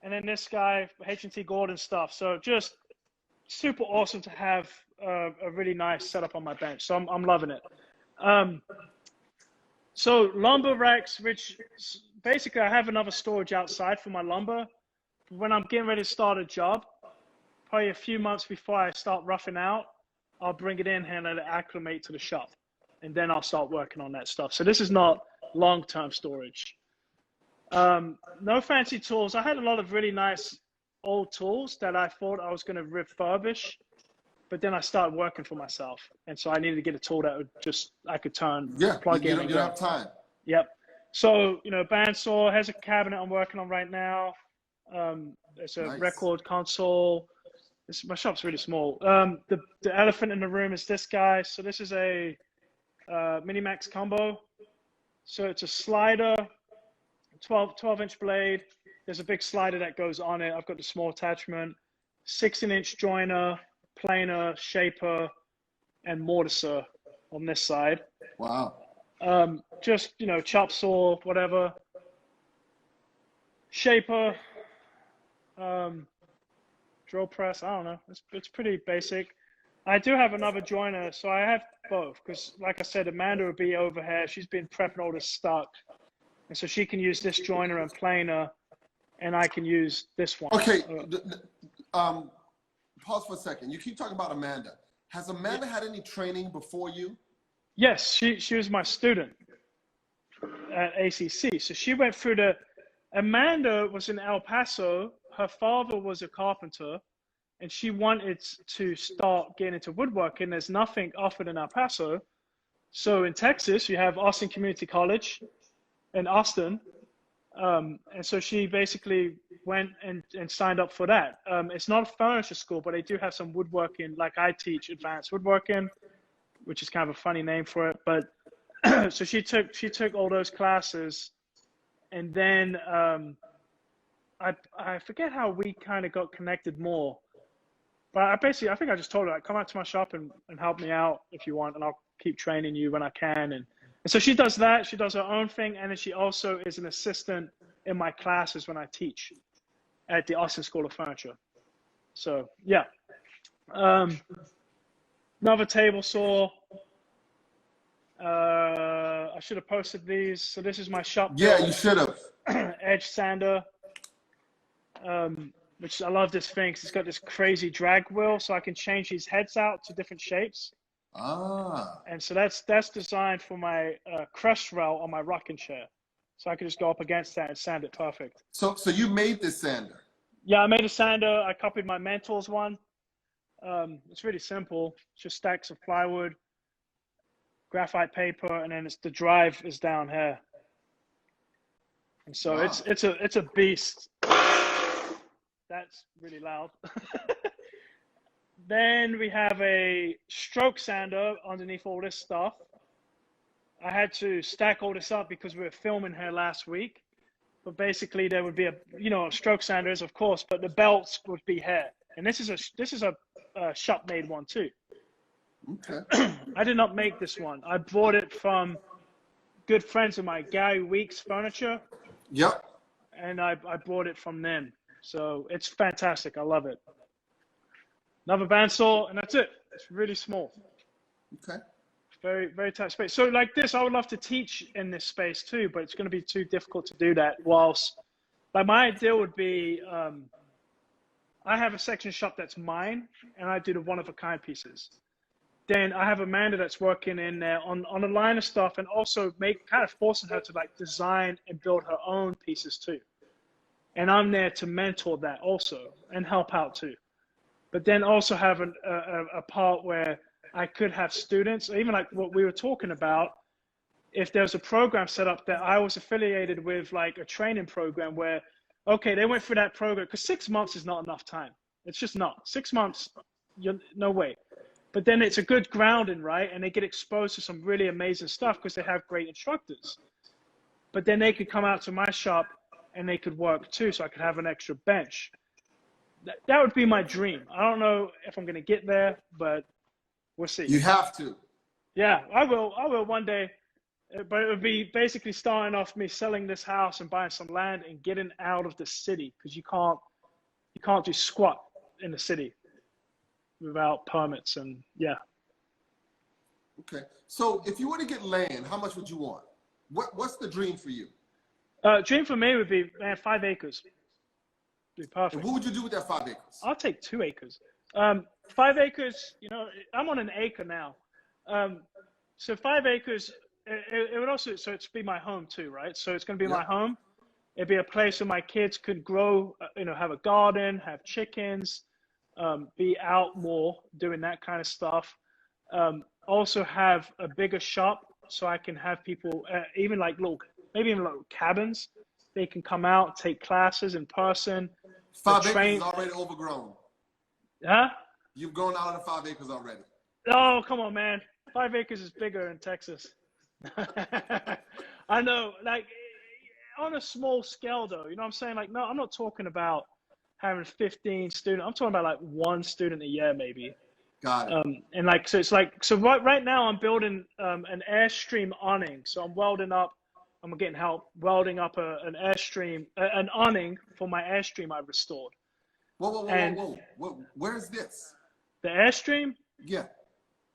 and then this guy, H&T Gordon stuff. So just super awesome to have a really nice setup on my bench. So I'm loving it. So lumber racks, which basically I have another storage outside for my lumber. When I'm getting ready to start a job, probably a few months before I start roughing out, I'll bring it in and let it acclimate to the shop. And then I'll start working on that stuff. So this is not long-term storage. No fancy tools. I had a lot of really nice old tools that I thought I was going to refurbish, but then I started working for myself. And so I needed to get a tool that would just, I could turn, plug in. You don't have time. Yep. So, you know, bandsaw, has a cabinet I'm working on right now. It's a record console. My shop's really small. The elephant in the room is this guy. So this is a Minimax combo. So it's a slider, 12-inch blade. There's a big slider that goes on it. I've got the small attachment, 16-inch joiner, planer, shaper, and mortiser on this side. Wow. Just, you know, chop saw, whatever. Shaper, drill press, I don't know. It's pretty basic. I do have another joiner, so I have both, because like I said, Amanda would be over here. She's been prepping all this stuff. And so she can use this joiner and planer, and I can use this one. Okay, pause for a second. You keep talking about Amanda. Has Amanda had any training before you? Yes, she was my student at ACC. So she went through Amanda was in El Paso. Her father was a carpenter, and she wanted to start getting into woodworking. There's nothing offered in El Paso. So in Texas, you have Austin Community College in Austin. And so she basically went and signed up for that. It's not a furniture school, but they do have some woodworking, like I teach advanced woodworking, which is kind of a funny name for it. But so she took all those classes, and then I forget how we kind of got connected more. But I think I just told her, like, come out to my shop and help me out if you want, and I'll keep training you when I can. And so she does that. She does her own thing, and then she also is an assistant in my classes when I teach at the Austin School of Furniture. So yeah. Another table saw. I should have posted these. So this is my shop. Yeah, you should have. Edge sander. Which I love this thing, 'cause it's got this crazy drag wheel, so I can change these heads out to different shapes. Ah. And so that's designed for my crush rail on my rocking chair. So I can just go up against that and sand it perfect. So you made this sander? Yeah, I made a sander. I copied my Mentor's one. It's really simple. It's just stacks of plywood, graphite paper, and then the drive is down here. And so wow. it's a beast. That's really loud. Then we have a stroke sander underneath all this stuff. I had to stack all this up because we were filming here last week. But basically there would be a stroke sanders, of course, but the belts would be here. And this is a shop made one too. Okay. I did not make this one. I bought it from good friends of mine, Gary Weeks Furniture. Yep. And I bought it from them. So it's fantastic. I love it. Another bandsaw, and that's it. It's really small. Okay. Very, very tight space. So like this, I would love to teach in this space too, but it's going to be too difficult to do that. Whilst, like, my idea would be, I have a section shop that's mine, and I do the one-of-a-kind pieces. Then I have Amanda that's working in there on a line of stuff, and also kind of forcing her to like design and build her own pieces too. And I'm there to mentor that also and help out too. But then also have a part where I could have students, even like what we were talking about, if there's a program set up that I was affiliated with, like a training program where okay, they went through that program, because 6 months is not enough time. It's just not. 6 months, no way. But then it's a good grounding, right? And they get exposed to some really amazing stuff because they have great instructors. But then they could come out to my shop and they could work too, so I could have an extra bench. That would be my dream. I don't know if I'm going to get there, but we'll see. You have to. Yeah, I will one day. But it would be basically starting off me selling this house and buying some land and getting out of the city, because you can't do squat in the city without permits. And yeah. Okay. So if you were to get land, how much would you want? What's the dream for you? Dream for me would be, man, 5 acres. Be perfect. And what would you do with that 5 acres? I'll take 2 acres. 5 acres, you know, I'm on an acre now. So 5 acres, it would also, so it's be my home too, right? So it's going to be my home. It'd be a place where my kids could grow, you know, have a garden, have chickens, be out more doing that kind of stuff. Also have a bigger shop so I can have people, even like maybe even little cabins. They can come out, take classes in person. 5 acres is already overgrown. Huh? You've grown out of the 5 acres already. Oh, come on, man. 5 acres is bigger in Texas. I know, like on a small scale though, you know what I'm saying? Like, no, I'm not talking about having 15 students. I'm talking about like 1 student a year, maybe. Got it. And like, so it's like, so right now I'm building an Airstream awning. So I'm getting help welding up an Airstream, an awning for my Airstream I restored. Whoa. Where's this? The Airstream? Yeah.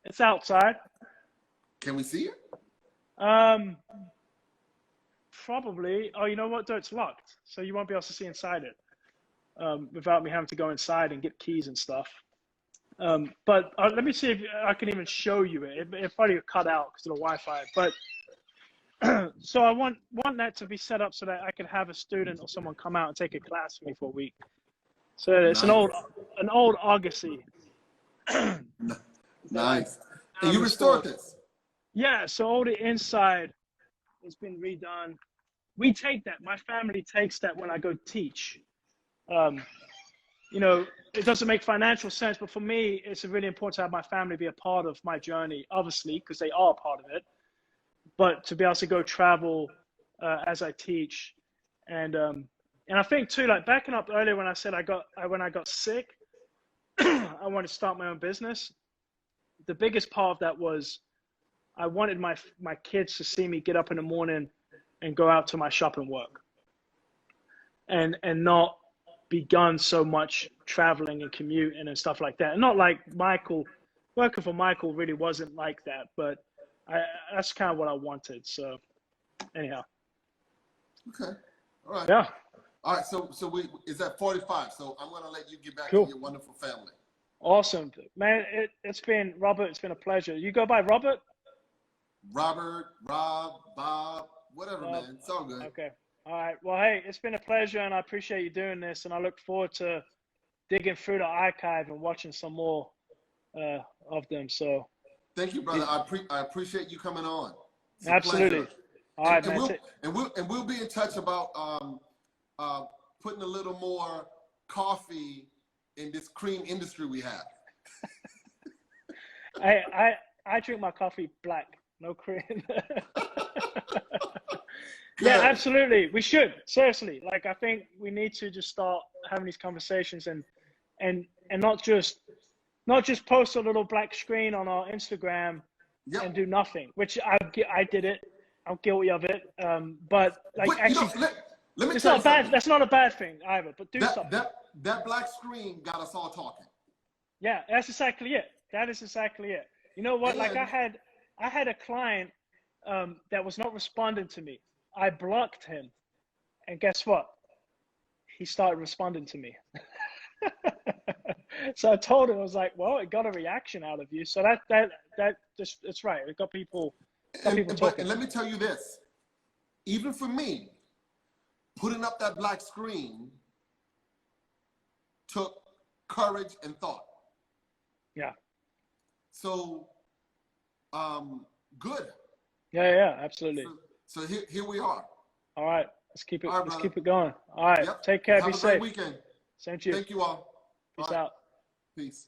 It's outside. Can we see it? Probably. Oh, you know what? Though it's locked, so you won't be able to see inside it without me having to go inside and get keys and stuff. But let me see if I can even show you it. It probably cut out because of the Wi-Fi. But so I want that to be set up so that I can have a student or someone come out and take a class for me for a week. So it's nice. an old Argosy. Nice. And you restored this? Yeah. So all the inside has been redone. We take that. My family takes that when I go teach. You know, it doesn't make financial sense, but for me, it's really important to have my family be a part of my journey, obviously, because they are a part of it. But to be able to go travel as I teach, and I think too, like backing up earlier when I said when I got sick, I wanted to start my own business. The biggest part of that was I wanted my kids to see me get up in the morning and go out to my shop and work, and not begun so much traveling and commuting and stuff like that. And not like Michael, working for Michael really wasn't like that, but that's kind of what I wanted. So anyhow. Okay. All right. Yeah. All right. So is at 45. So I'm going to let you get back Cool. to your wonderful family. Awesome, man. It's been Robert. It's been a pleasure. You go by Robert? Robert, Rob, Bob, whatever, man. It's all good. Okay. All right. Well, hey, it's been a pleasure, and I appreciate you doing this. And I look forward to digging through the archive and watching some more of them. So. Thank you, brother. I appreciate you coming on. Absolutely. All right, man. We'll be in touch about putting a little more coffee in this cream industry we have. I drink my coffee black, no cream. Yeah, absolutely. We should, seriously. Like, I think we need to just start having these conversations and not just post a little black screen on our Instagram and do nothing, which I did it. I'm guilty of it. But like, actually, let me it's tell not you bad. something. That's not a bad thing either, but do something. That black screen got us all talking. Yeah, that's exactly it. That is exactly it. You know what? Like I had a client that was not responding to me. I blocked him, and guess what? He started responding to me. So I told him, I was like, "Well, it got a reaction out of you." So that just, it's right. It got people talking. And let me tell you this: even for me, putting up that black screen took courage and thought. Yeah. So, good. Yeah, absolutely. So here we are. All right. Let's keep it. All right, Let's brother. keep it going. All right. Yep. Take care. Have Be a safe. great weekend. Same to you. Thank you all. Peace All right. out. Peace.